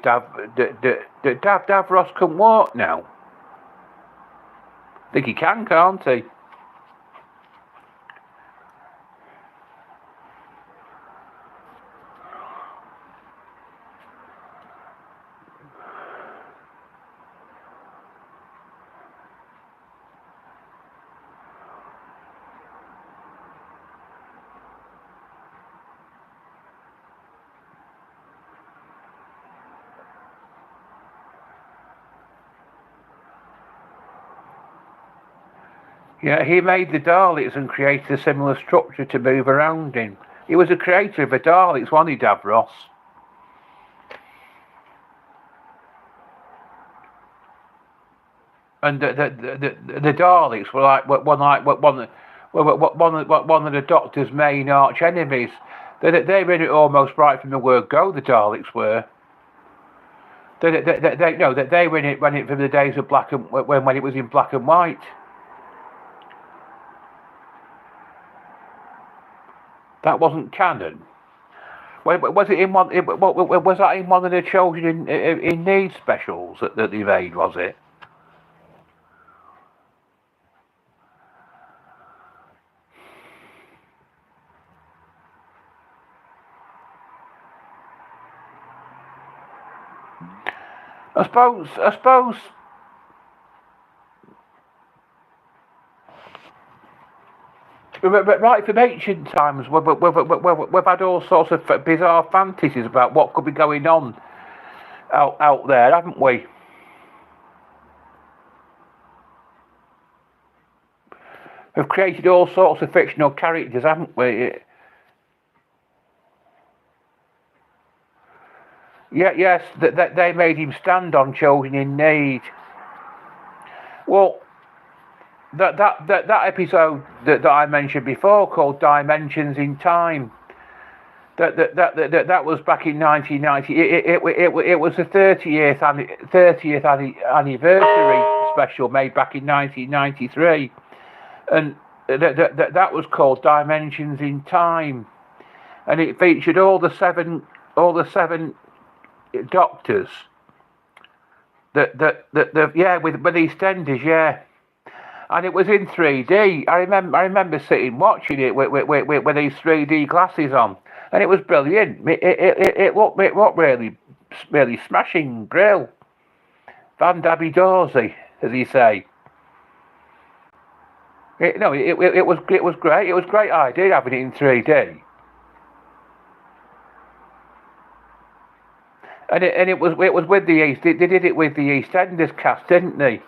A: Davros can walk now. I think he can, can't he? Yeah, he made the Daleks and created a similar structure to move around in. He was a creator of the Daleks, wasn't he, Davros? And the Daleks were like one of the Doctor's main arch enemies. They were in it almost right from the word go. The Daleks were. They were in it from the days of black and when it was in black and white. That wasn't canon. Was it in one? Was that in one of the children in need specials that they made? Was it? I suppose. Right from ancient times, we've had all sorts of bizarre fantasies about what could be going on out there, haven't we? We've created all sorts of fictional characters, haven't we? Yeah, yes, that they made him stand on children in need. Well, that episode that I mentioned before, called Dimensions in Time, that was back in 1990. It was the 30th anniversary special made back in 1993, and that was called Dimensions in Time, and it featured all the seven Doctors. Yeah, with EastEnders, yeah. And it was in 3D. I remember sitting watching it with these 3D glasses on, and it was brilliant. It looked really smashing grill. Van Dabby Dorsey, as he say. It was great. It was a great idea having it in 3D. And it was with the East. They did it with the EastEnders cast, didn't they?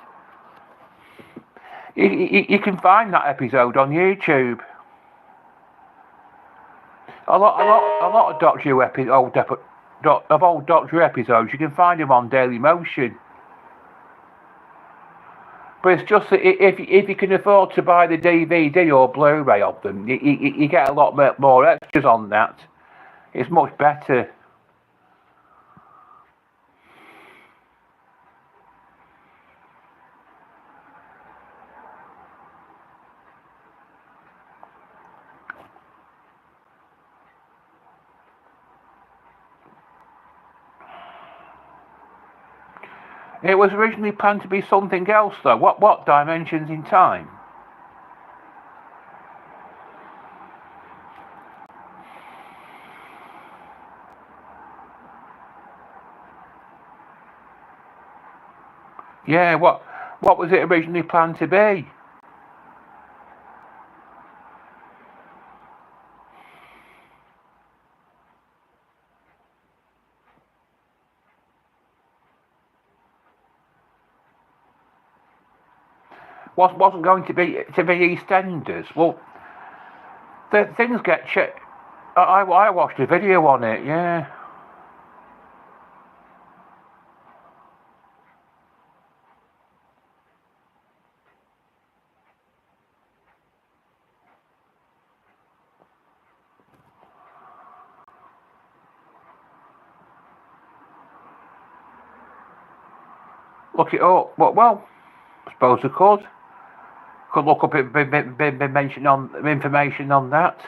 A: You can find that episode on YouTube. A lot of Doctor Who old Doctor Who episodes. You can find them on Daily Motion. But it's just that if you can afford to buy the DVD or Blu-ray of them, you get a lot more extras on that. It's much better. It was originally planned to be something else, though. What Dimensions in Time? Yeah, what was it originally planned to be? wasn't going to be EastEnders. Well, the things get I watched a video on it. Yeah. Look it up. Well, I suppose I could. Could look up it, been mentioned on information on that.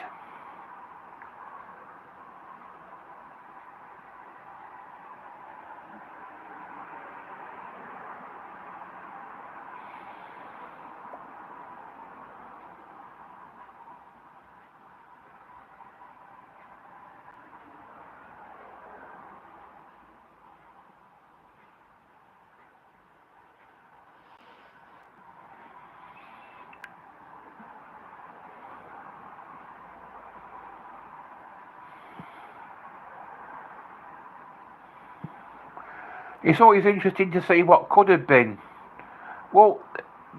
A: It's always interesting to see what could have been. Well,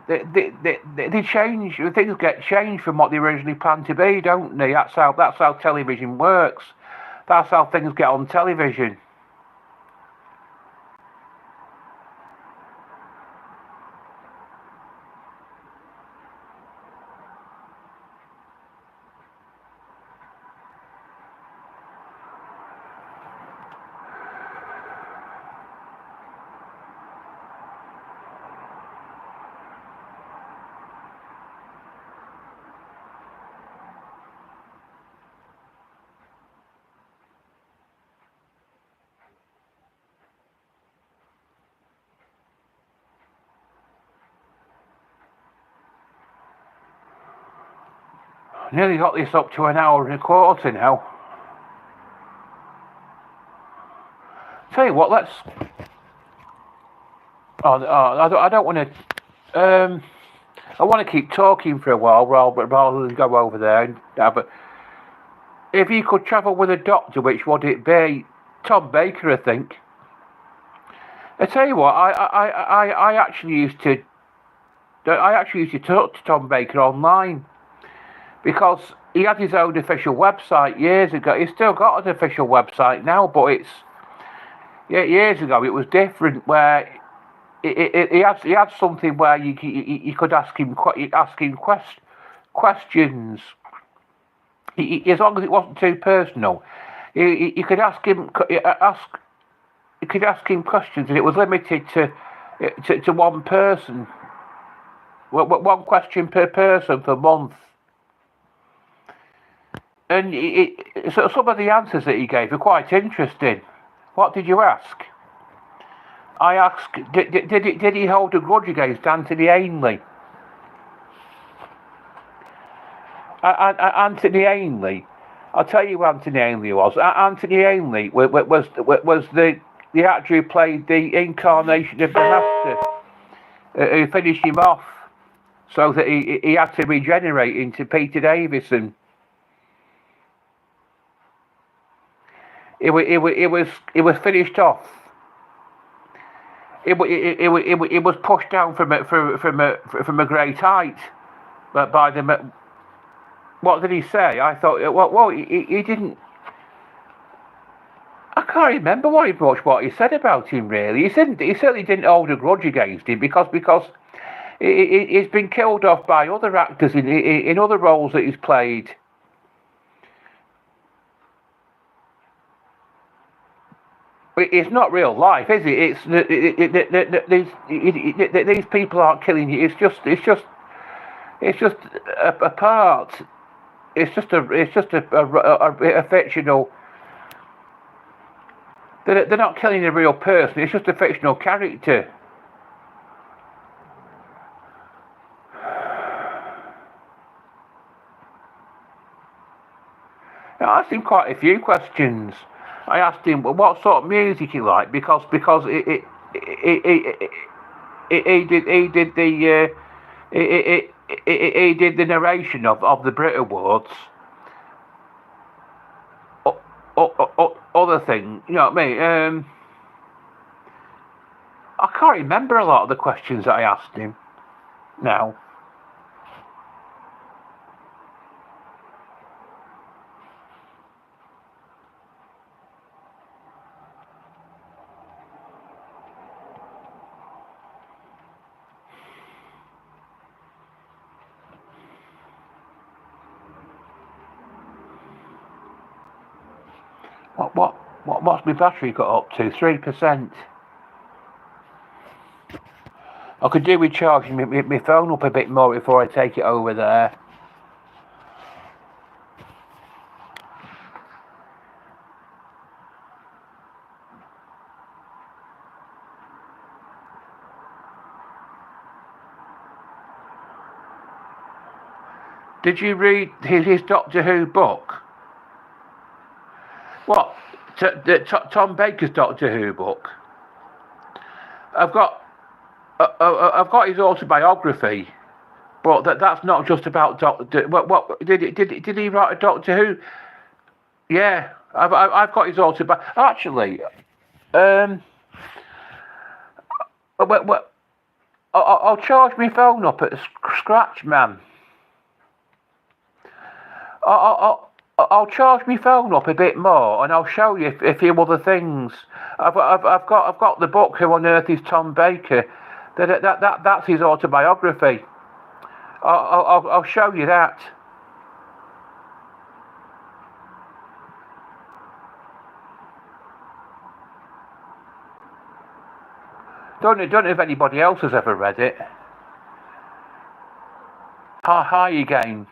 A: they change. Things get changed from what they originally planned to be, don't they? That's how television works. That's how things get on television. Nearly got this up to an hour and a quarter now. Tell you what, let's. I don't want to. I want to keep talking for a while rather than go over there and have a. If you could travel with a doctor, which would it be? Tom Baker, I think. I tell you what, I actually used to. I actually used to talk to Tom Baker online because he had his own official website years ago. He's still got an official website now, but it's years ago it was different. Where he had something where you could ask him questions. As long as it wasn't too personal, you could ask him questions, and it was limited to one person, one question per person per month. And so some of the answers that he gave were quite interesting. What did you ask? I asked, did he hold a grudge against Anthony Ainley? Anthony Ainley. I'll tell you who Anthony Ainley was. Anthony Ainley was the actor who played the incarnation of the Master, who finished him off, so that he had to regenerate into Peter Davison. It was finished off. It was pushed down from a great height, but by the. What did he say? I thought, well, he didn't. I can't remember what he said about him. Really, he certainly didn't hold a grudge against him because he's been killed off by other actors in other roles that he's played. It's not real life, is it? These people aren't killing you. It's just a part. It's just a fictional. They're not killing a real person. It's just a fictional character. I asked him quite a few questions. I asked him what sort of music he liked because he did the narration of the Brit Awards. Other thing, you know what I mean? I can't remember a lot of the questions that I asked him now. What's my battery got up to? 3%. I could do with charging my phone up a bit more before I take it over there. Did you read his Doctor Who book? What? Tom Baker's Doctor Who book? I've got his autobiography, but that's not just about Doctor. What did he write a Doctor Who? Yeah, I've got his autobiography. Actually, I'll charge my phone up at scratch, man. I'll charge my phone up a bit more, and I'll show you a few other things. I've got the book. Who on Earth is Tom Baker? That's his autobiography. I'll show you that. Don't know if anybody else has ever read it. Hi again.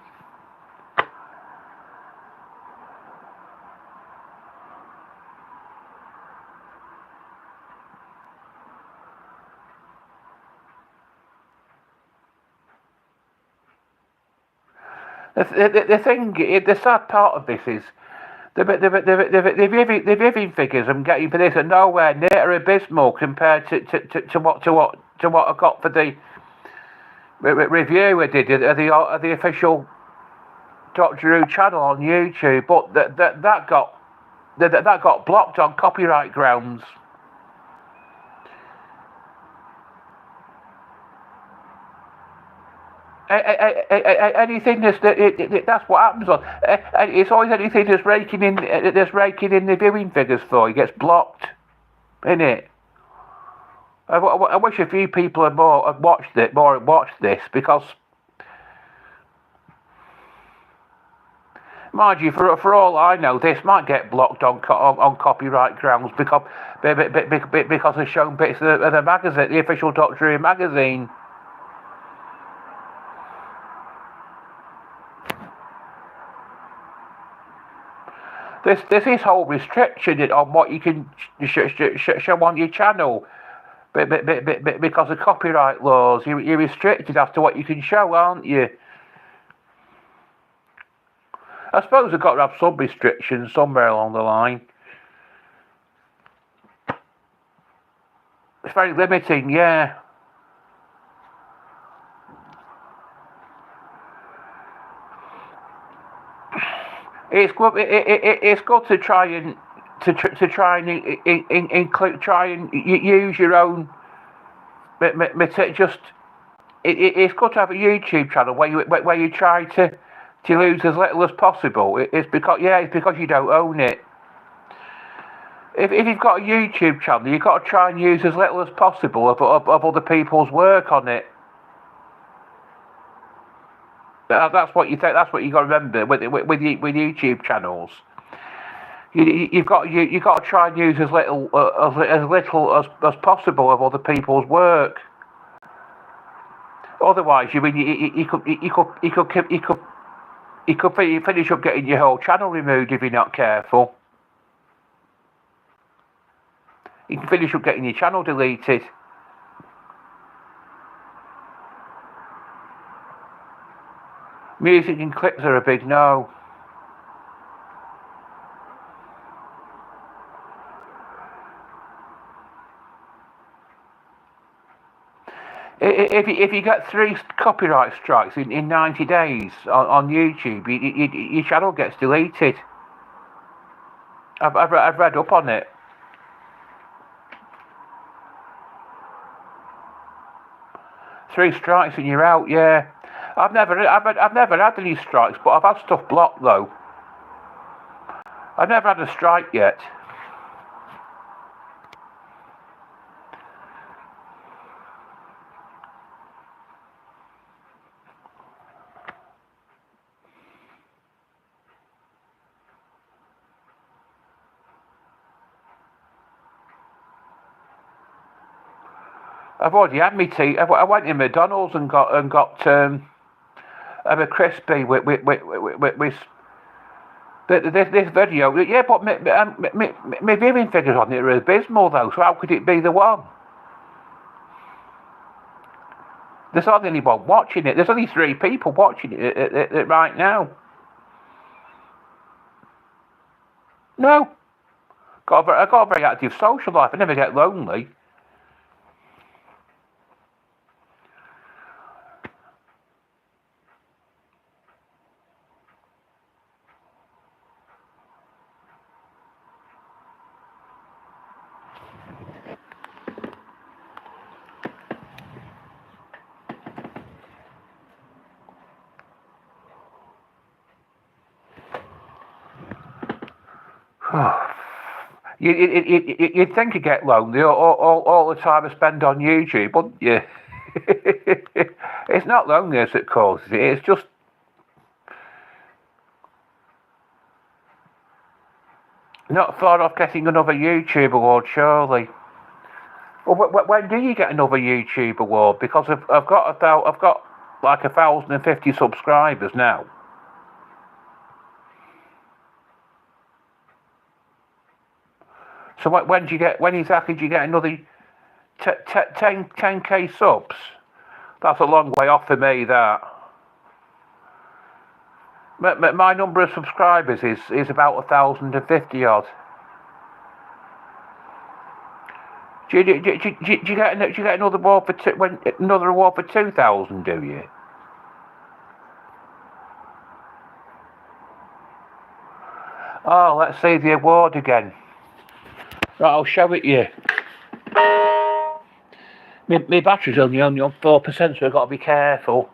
A: The sad part of this is the viewing figures I'm getting for this are nowhere near abysmal compared to what I got for the review I did of the official Doctor Who channel on YouTube, but that got blocked on copyright grounds. Anything that's what happens on. It's always anything that's raking in the viewing figures for you gets blocked, isn't it? I wish a few people had watched this because, mind you, for all I know, this might get blocked on copyright grounds because they've shown bits of the magazine, the official Doctor Who magazine. There's this whole restriction on what you can show on your channel, because of copyright laws. You're restricted as to what you can show, aren't you? I suppose they've got to have some restrictions somewhere along the line. It's very limiting, yeah. It's good to try and use your own. It's good to have a YouTube channel where you try to lose as little as possible. It's because you don't own it. If you've got a YouTube channel, you've got to try and use as little as possible of other people's work on it. That's what you think. That's what you got to remember with YouTube channels. You've got to try and use as little as possible of other people's work. Otherwise, you could finish up getting your whole channel removed if you're not careful. You can finish up getting your channel deleted. Music and clips are a big no. If you get 3 copyright strikes in 90 days on YouTube, your channel gets deleted. I've read up on it. Three strikes and you're out. Yeah, I've never had any strikes, but I've had stuff blocked though. I've never had a strike yet. I've already had me tea. I went to McDonald's and got a crispy with this video. Yeah, but my viewing figures on it are abysmal though. So how could it be the one? There's hardly anyone watching it. There's only 3 people watching it right now. No. I got a very active social life. I never get lonely. You'd think you get lonely all the time I spend on YouTube, wouldn't you? It's not loneliness that causes it, it's just not far off getting another YouTube award, surely. Well, when do you get another YouTube award? Because I've got like 1,050 subscribers now. So when exactly do you get another 10k subs? That's a long way off for me, that. My number of subscribers is about 1,050 odd. Do you get another award for another award for 2,000? Do you? Oh, let's see the award again. Right, I'll show it you. My battery's only on 4%, so I've got to be careful.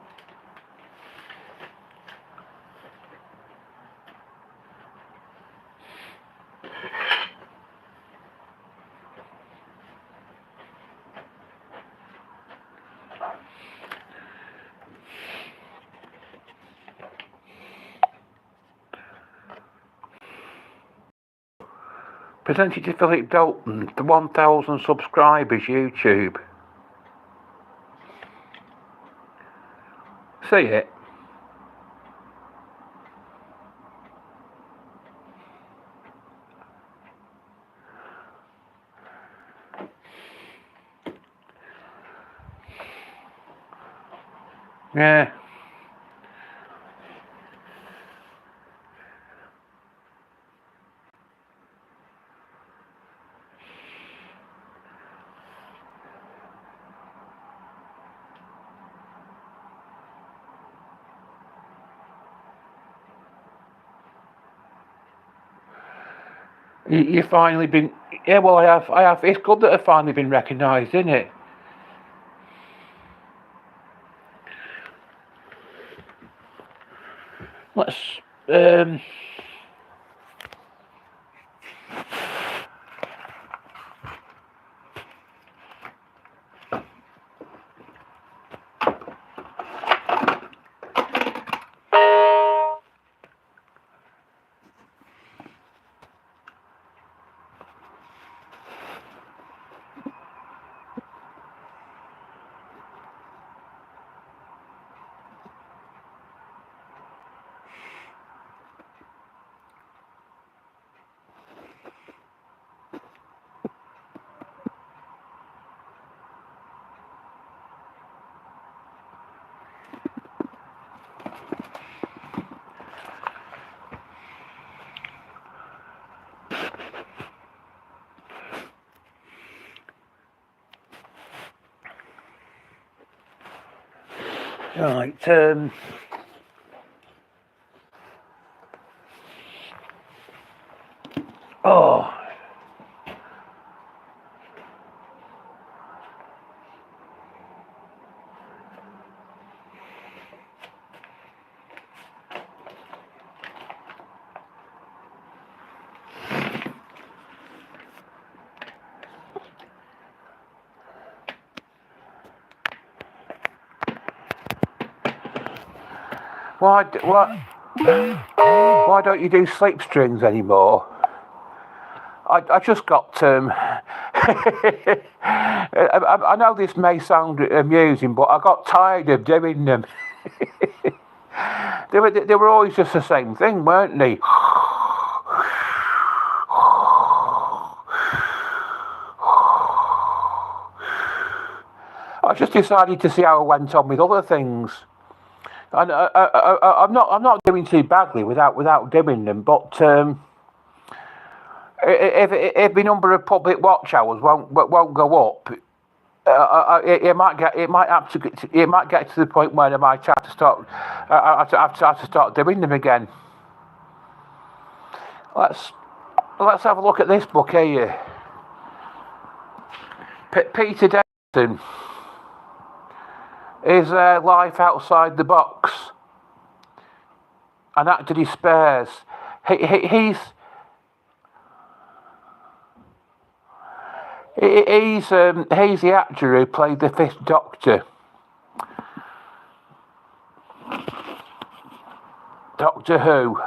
A: Presented to Philip Dalton, the 1,000 subscribers YouTube. See it? Yeah. You've finally been... Yeah, well, I have. It's good that I've finally been recognised, isn't it? Let's... Right, oh. Why don't you do sleep strings anymore? I just got I know this may sound amusing, but I got tired of doing them. They were always just the same thing, weren't they? I just decided to see how I went on with other things, and I'm not doing too badly without doing them. But if the number of public watch hours won't go up, it might get to the point where I might have to start have to start doing them again. Let's have a look at this book here. Peter Davison. Is Life Outside the Box? An Actor Despairs. He's the actor who played the Fifth Doctor. Doctor Who.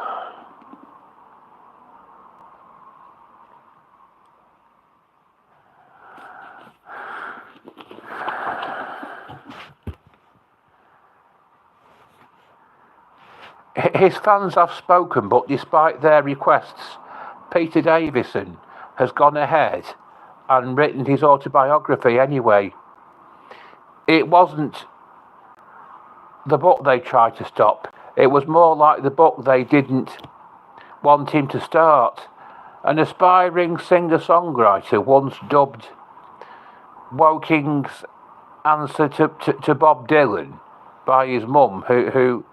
A: His fans have spoken, but despite their requests, Peter Davison has gone ahead and written his autobiography anyway. It wasn't the book they tried to stop. It was more like the book they didn't want him to start. An aspiring singer-songwriter once dubbed Woking's answer to Bob Dylan by his mum, who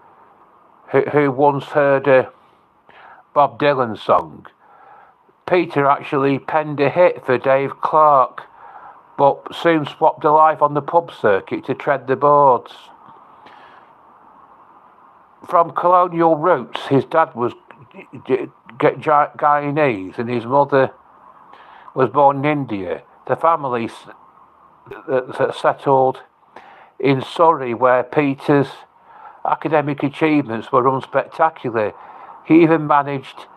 A: once heard a Bob Dylan song. Peter actually penned a hit for Dave Clark, but soon swapped a life on the pub circuit to tread the boards. From colonial roots, his dad was Guyanese and his mother was born in India. The family settled in Surrey, where Peter's academic achievements were unspectacular. He even managed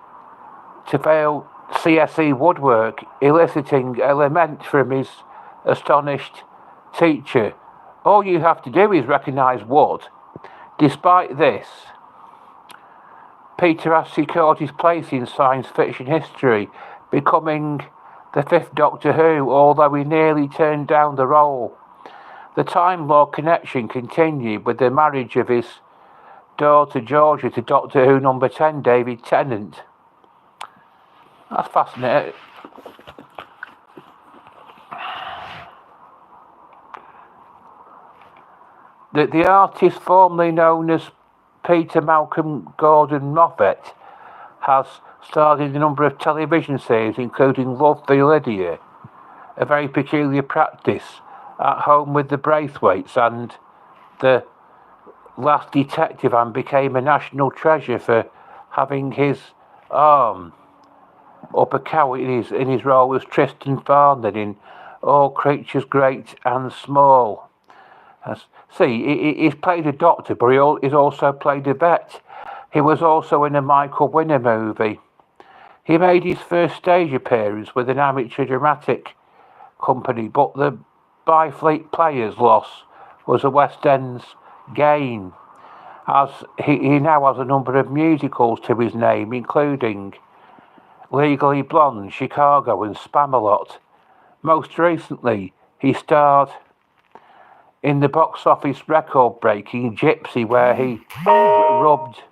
A: to fail CSE woodwork, eliciting a lament from his astonished teacher. All you have to do is recognise wood. Despite this, Peter has secured his place in science fiction history, becoming the Fifth Doctor Who, although he nearly turned down the role. The Time Lord connection continued with the marriage of his daughter Georgia to Doctor Who number 10, David Tennant. That's fascinating. The artist formerly known as Peter Malcolm Gordon Moffat has starred in a number of television series, including Love v Lydia, A Very Peculiar Practice, At Home with the Braithwaites, and The Last Detective, and became a national treasure for having his arm up a cow in his role as Tristan Farnham in All Creatures Great and Small. He's played a doctor, but he's also played a vet. He was also in a Michael Winner movie. He made his first stage appearance with an amateur dramatic company, but the Byfleet Players loss was a West End's gain, as he now has a number of musicals to his name, including Legally Blonde, Chicago and Spamalot. Most recently, he starred in the box office record-breaking Gypsy, where he rubbed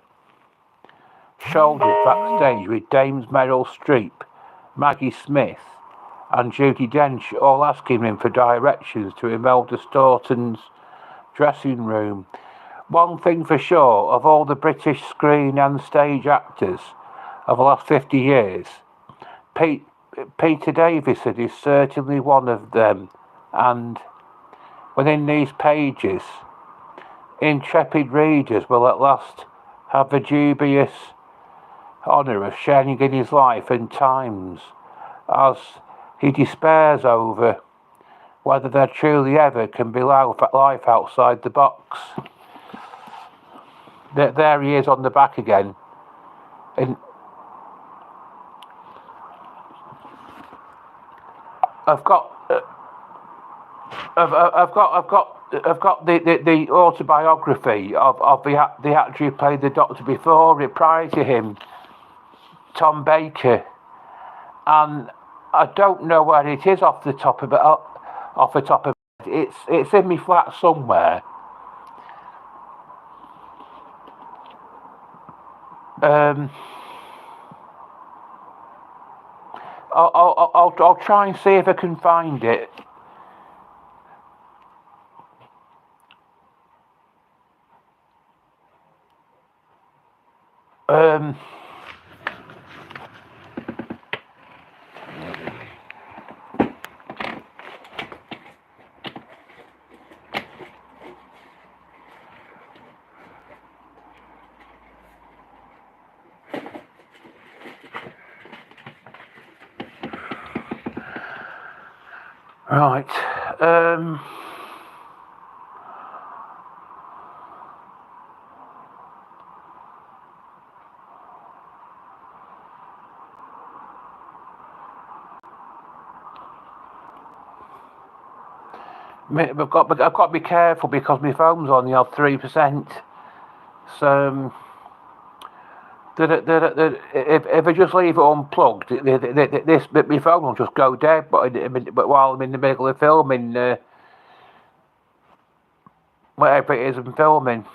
A: shoulders backstage with Dames Meryl Streep, Maggie Smith and Judi Dench, all asking him for directions to Imelda Staunton's dressing room. One thing for sure, of all the British screen and stage actors of the last 50 years, Peter Davison is certainly one of them, and within these pages, intrepid readers will at last have the dubious honour of sharing in his life and times, as he despairs over whether there truly ever can be life outside the box. There he is on the back again. And I've got I've got the autobiography of the actor who played the Doctor before it, prior to him, Tom Baker, and I don't know where it is off the top of it. Off the top of it, it's in my flat somewhere. I'll try and see if I can find it. Right. I've got to be careful because my phone's only on 3%. So if I just leave it unplugged, my phone will just go dead. But while I'm in the middle of filming, whatever it is I'm filming.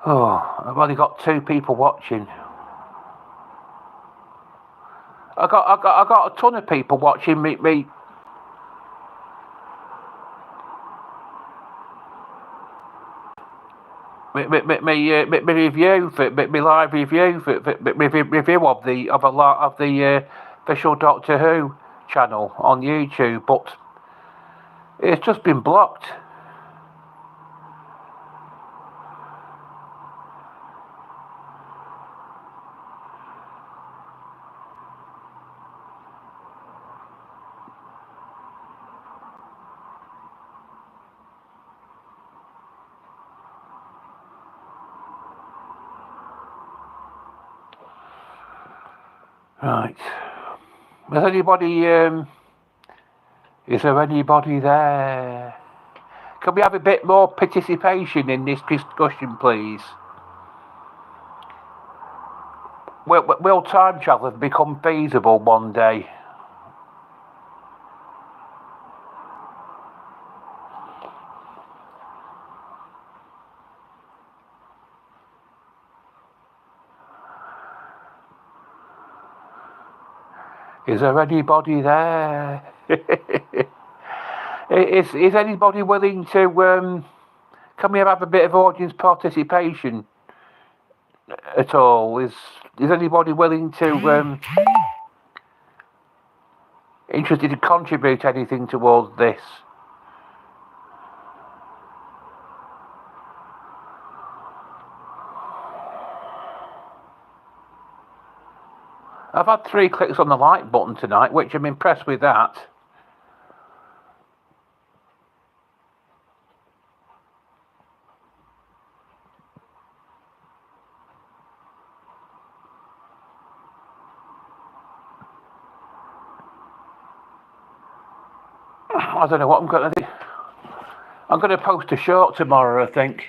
A: Oh, I've only got 2 people watching. I got a ton of people watching me review for my live review for review of the official Doctor Who channel on YouTube, but it's just been blocked. Right. Is there anybody there? Can we have a bit more participation in this discussion, please? Will time travel become feasible one day? Is there anybody there? Is anybody willing to? Can we have a bit of audience participation at all? Is anybody willing to? Interested to contribute anything towards this? I've had 3 clicks on the like button tonight, which I'm impressed with that. I don't know what I'm going to do. I'm going to post a short tomorrow, I think.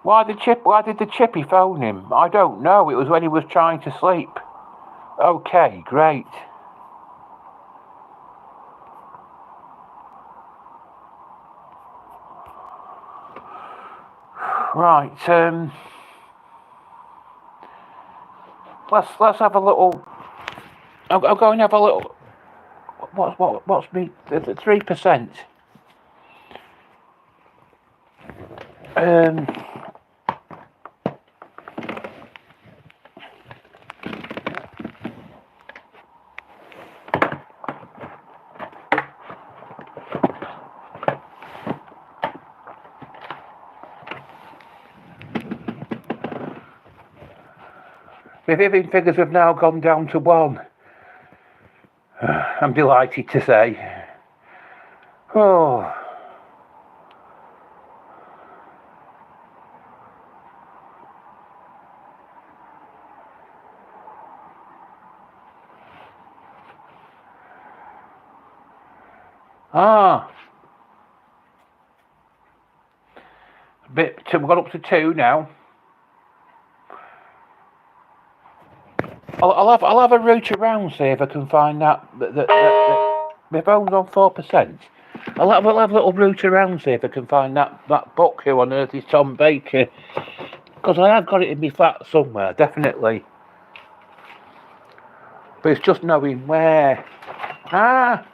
A: Why did the chippy phone him? I don't know. It was when he was trying to sleep. Okay, great. Right. Let's have a little. I'm going to have a little. What's me? 3%. My viewing figures have now gone down to 1. I'm delighted to say. Oh. Ah. We've got up to 2 now. I'll have a route around, see if I can find that my phone's on 4%. I'll have a little route around, see if I can find that book. Who on earth is Tom Baker? Because I have got it in my flat somewhere, definitely. But it's just knowing where. Ah.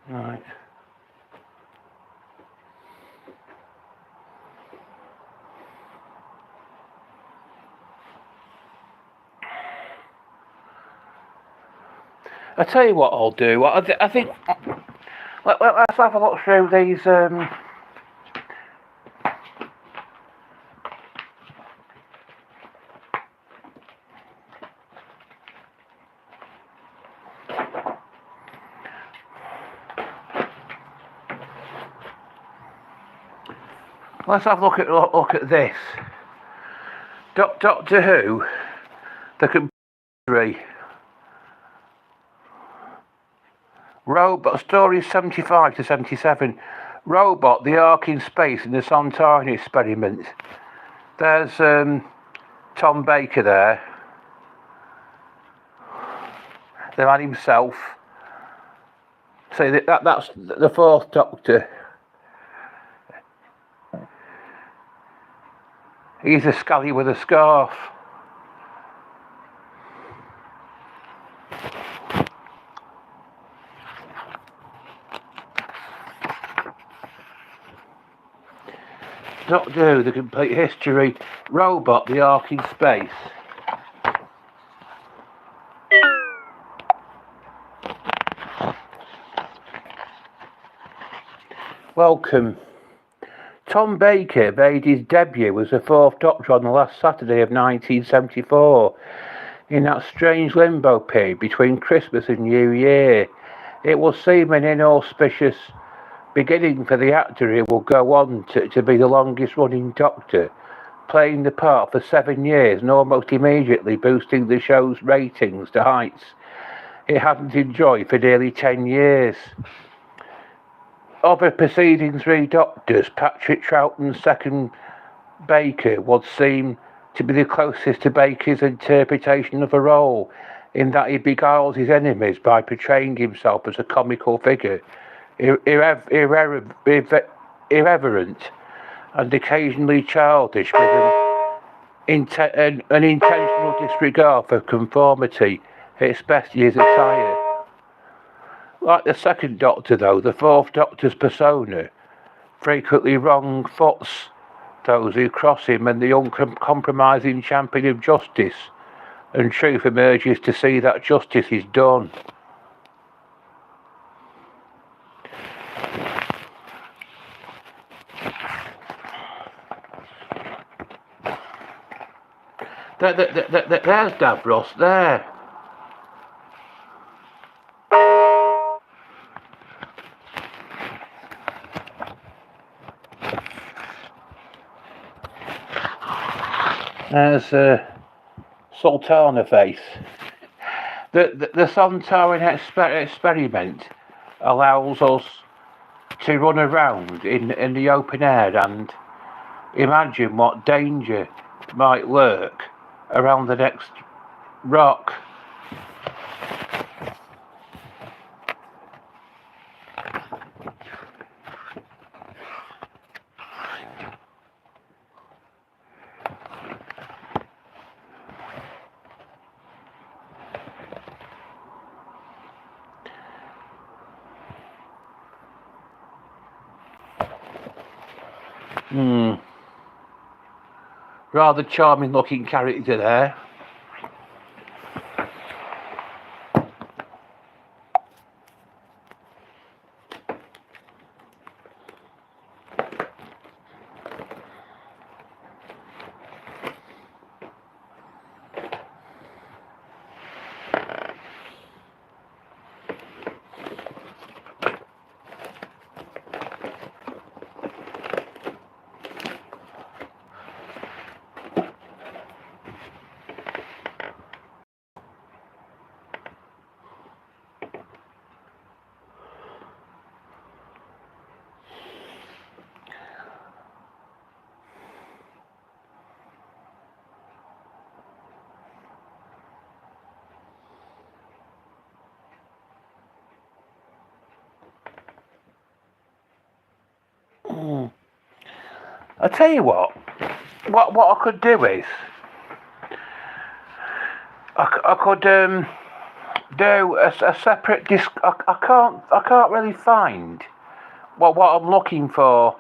A: Right. I tell you what I'll do. I think let's have a look through these. Let's have a look at this. Doctor Who, the computer. Robot stories 75 to 77. Robot, the Ark in Space in the Sontaran experiment. There's Tom Baker there. The man himself. So that's the 4th Doctor. He's a scally with a scarf. Doctor Who, the complete history. Robot, the Ark in Space. Welcome. Tom Baker made his debut as the 4th Doctor on the last Saturday of 1974, in that strange limbo period between Christmas and New Year. It will seem an inauspicious beginning for the actor who will go on to be the longest running Doctor, playing the part for 7 years and almost immediately boosting the show's ratings to heights it hadn't enjoyed for nearly 10 years. Of the preceding 3 Doctors, Patrick Troughton's second Baker would seem to be the closest to Baker's interpretation of the role, in that he beguiles his enemies by portraying himself as a comical figure, irreverent and occasionally childish, with an intentional disregard for conformity, especially his attire. Like the 2nd Doctor, though, the 4th Doctor's persona frequently wrong-foots those who cross him, and the uncompromising champion of justice and truth emerges to see that justice is done. There's Davros there. There's Sultana face. The Sontaran experiment allows us to run around in the open air and imagine what danger might lurk around the next rock. Rather charming looking character there. I tell you what I could do is I could do a separate disc. I can't really find what I'm looking for,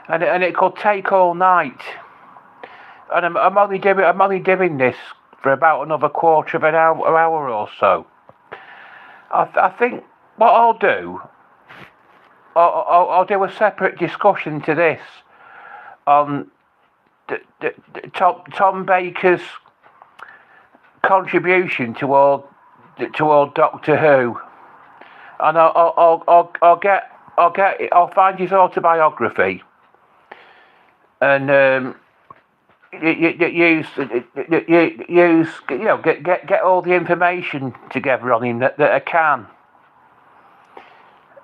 A: and it could take all night. And I'm only doing this for about another quarter of an hour or so. I think what I'll do, I'll do a separate discussion to this on Tom Baker's contribution toward Doctor Who, and I'll find his autobiography and use get all the information together on him that I can,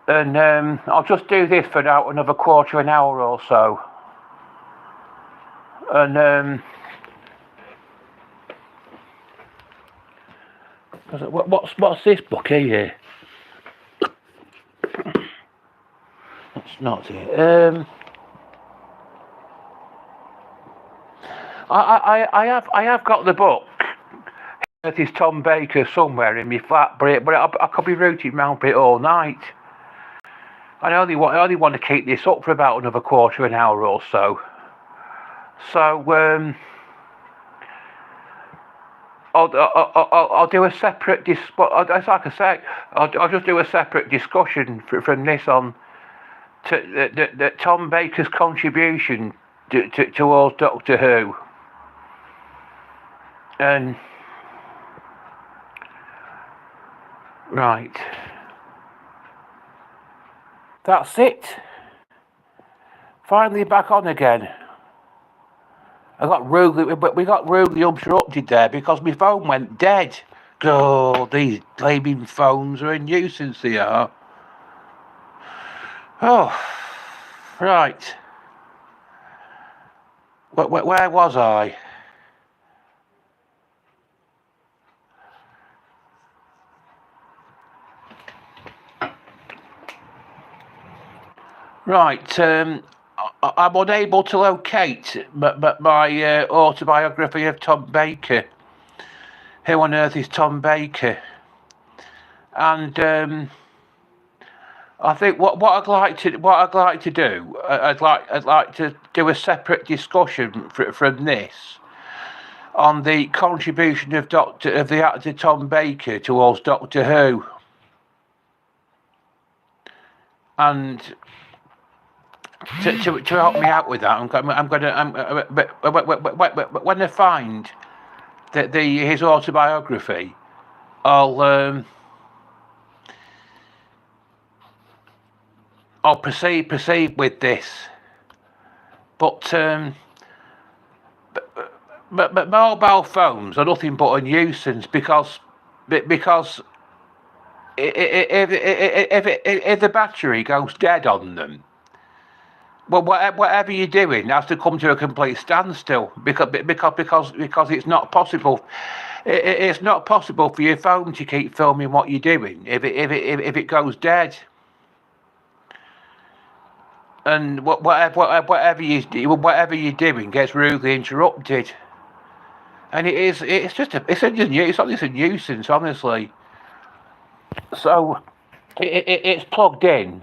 A: and I'll just do this for about another quarter of an hour or so, and what's this book here? That's not it. I have got the book. It is Tom Baker somewhere in my flat, but I could be rooting round it all night. I only want to keep this up for about another quarter of an hour or so. So I'll do a separate as like I say, I'll just do a separate discussion from this on to Tom Baker's contribution towards Doctor Who. And right, that's it. Finally back on again. We got rudely interrupted there because my phone went dead. Oh, these blaming phones are a nuisance, they are. Oh, right. Where was I? Right, I'm unable to locate my autobiography of Tom Baker. Who on earth is Tom Baker? And I think what I'd like to do, I'd like to do a separate discussion from this on the contribution of the actor Tom Baker towards Doctor Who, and to help me out with that, I'm going to when I find his autobiography, I'll proceed with this, but mobile phones are nothing but a nuisance because if the battery goes dead on them, well, whatever you're doing has to come to a complete standstill because it's not possible. It's not possible for your phone to keep filming what you're doing if it goes dead. And whatever you're doing gets rudely interrupted. And it's just a nuisance, honestly. So it's plugged in.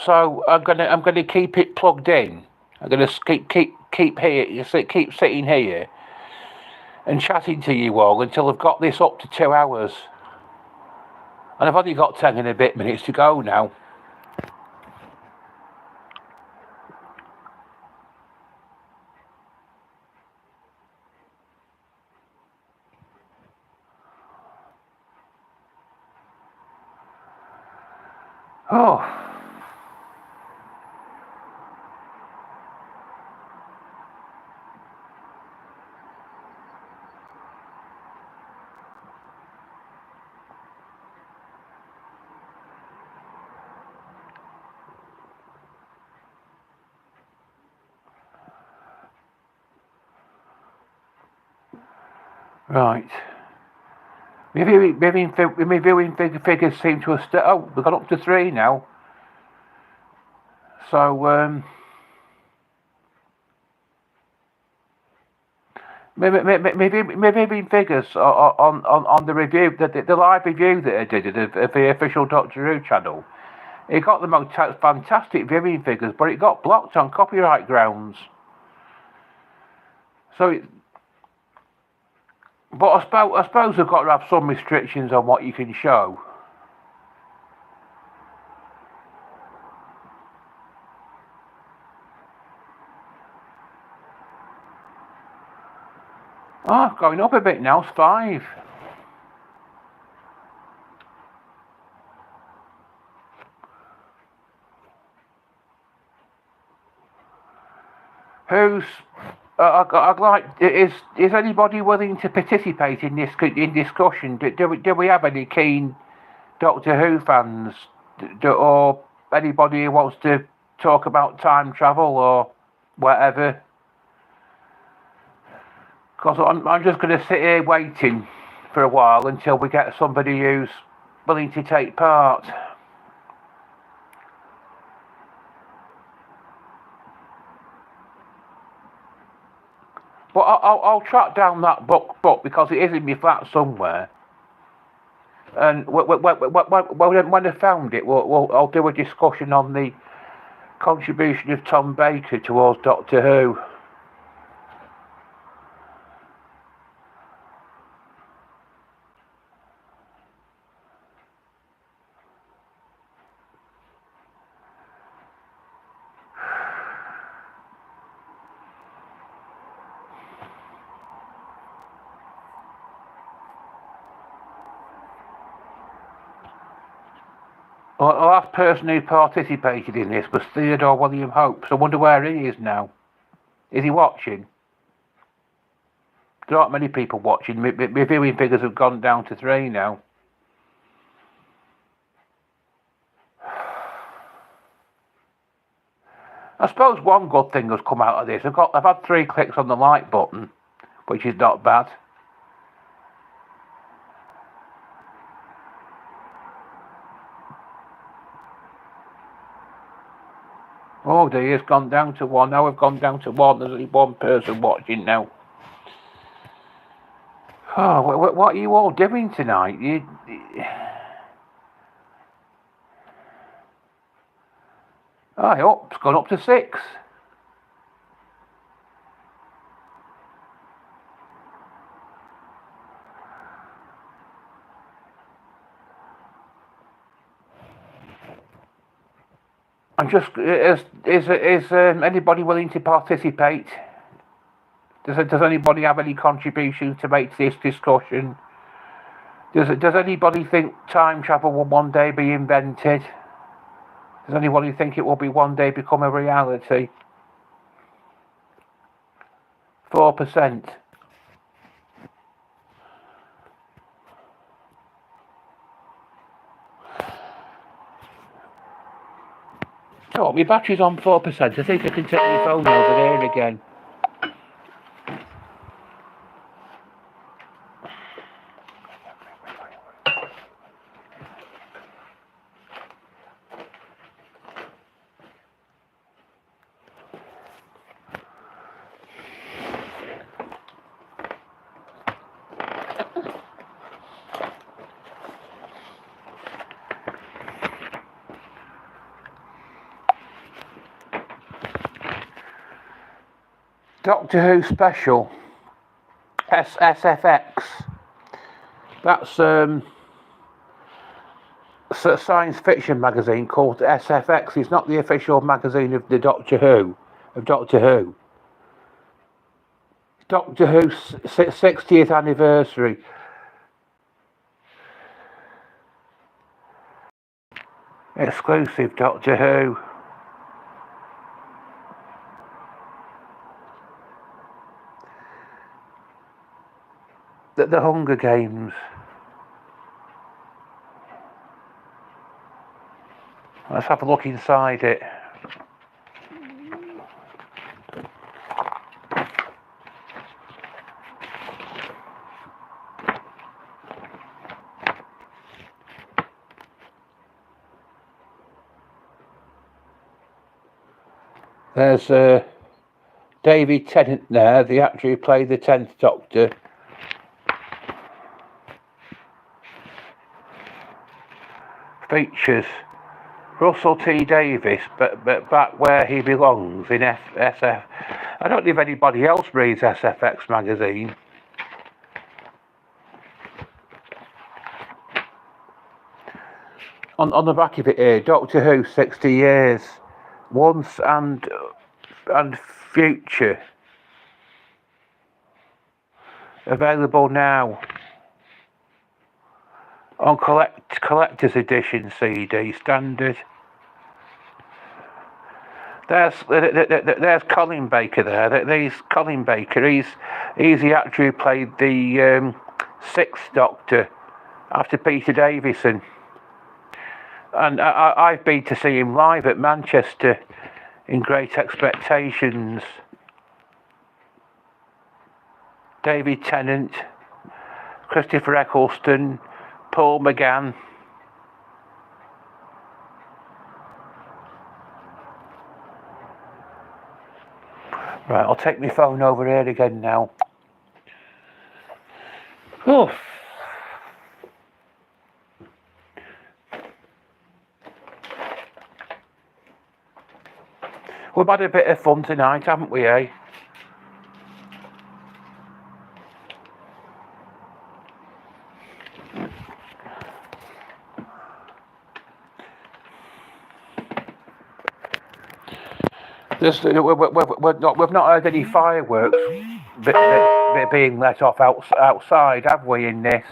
A: So I'm gonna keep it plugged in. I'm gonna keep sitting here and chatting to you all until I've got this up to 2 hours. And I've only got 10 and a bit minutes to go now. Oh. Right. My viewing figures seem to have we've got up to 3 now. So my viewing figures on the review, the live review that I did of the official Doctor Who channel, it got the most fantastic viewing figures, but it got blocked on copyright grounds. So but I suppose they've got to have some restrictions on what you can show. Oh, going up a bit now, it's 5. I'd like. Is anybody willing to participate in this discussion? Do we have any keen Doctor Who fans, or anybody who wants to talk about time travel or whatever? Because I'm just going to sit here waiting for a while until we get somebody who's willing to take part. But I'll track down that book because it is in my flat somewhere. And when I found it, I'll do a discussion on the contribution of Tom Baker towards Doctor Who. The last person who participated in this was Theodore William Hope, so I wonder where he is now. Is he watching? There aren't many people watching. My viewing figures have gone down to 3 now. I suppose one good thing has come out of this. I've had 3 clicks on the like button, which is not bad. Oh dear, it's gone down to 1. Now we've gone down to 1. There's only 1 person watching now. Oh, what are you all doing tonight? Oh, it's gone up to 6. I'm just is anybody willing to participate? Does anybody have any contributions to make to this discussion? Does anybody think time travel will one day be invented? Does anybody think it will be one day become a reality? 4%. Oh, my battery's on 4%. I think I can take my phone over there again. Doctor Who special. SFX. That's a science fiction magazine called SFX. It's not the official magazine of the Doctor Who. Doctor Who 60th anniversary. Exclusive Doctor Who. The Hunger Games. Let's have a look inside it. There's David Tennant there, the actor who played the 10th Doctor. Features Russell T Davies, but back where he belongs in SF. I don't know if anybody else reads SFX magazine. On the back of it here, Doctor Who 60 years, once and future. Available now on collector's edition CD standard. There's Colin Baker there. There's Colin Baker. He's the actor who played the 6th Doctor after Peter Davison. And I've been to see him live at Manchester in Great Expectations. David Tennant, Christopher Eccleston, Paul McGann. Right, I'll take my phone over here again now. Oh. We've had a bit of fun tonight, haven't we, eh? We've not heard any fireworks being let off outside, have we, in this?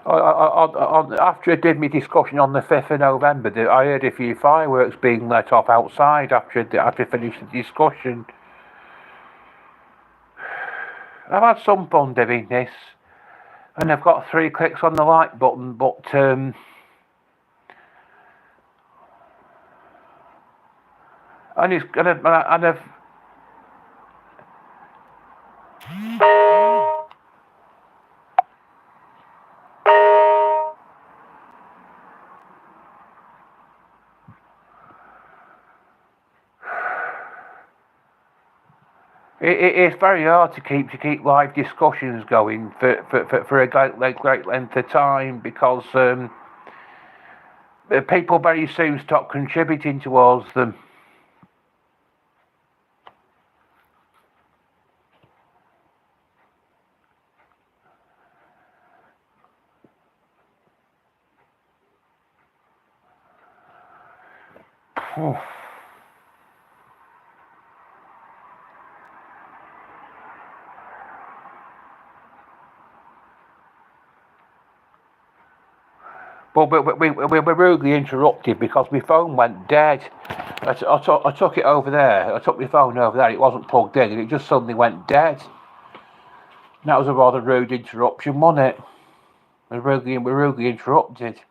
A: After I did my discussion on the 5th of November, I heard a few fireworks being let off outside after I finished the discussion. I've had some fun doing this, and I've got 3 clicks on the like button, but and I've it's very hard to keep live discussions going for a great length of time, because people very soon stop contributing towards them. Well, we were rudely interrupted because my phone went dead. I took it over there. I took my phone over there. It wasn't plugged in, and it just suddenly went dead. And that was a rather rude interruption, wasn't it? We're rudely interrupted.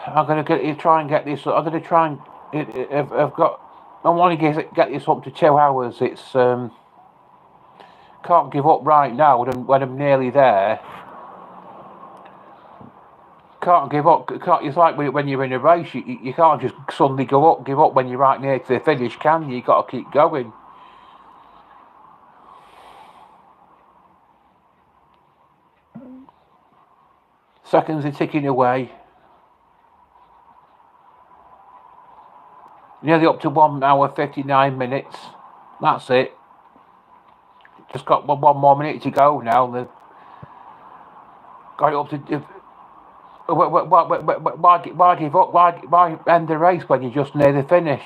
A: I'm gonna try and get this. I'm gonna try and. I've got. I want to get this up to 2 hours. It's can't give up right now when I'm nearly there. Can't give up. It's like when you're in a race. You can't just suddenly give up when you're right near to the finish, can you? You got to keep going. Seconds are ticking away. Nearly up to 1 hour 59 minutes. That's it. Just got one more minute to go now. They've got it up to. Why give up? Why end the race when you're just near the finish?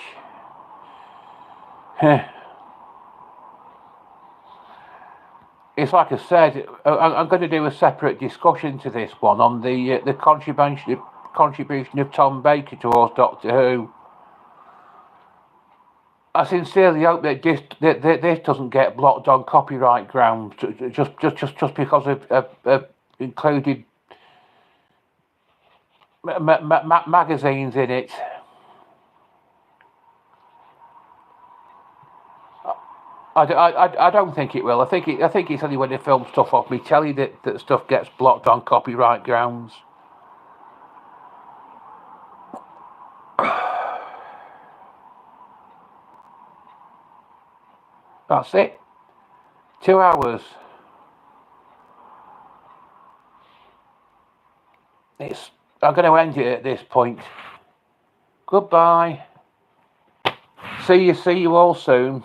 A: It's like I said. I'm going to do a separate discussion to this one on the contribution of Tom Baker towards Doctor Who. I sincerely hope that this doesn't get blocked on copyright grounds just because of included magazines in it. I don't think it will. I think it's only when they film stuff off me telly that stuff gets blocked on copyright grounds. That's it. 2 hours. I'm going to end it at this point. Goodbye. See you all soon.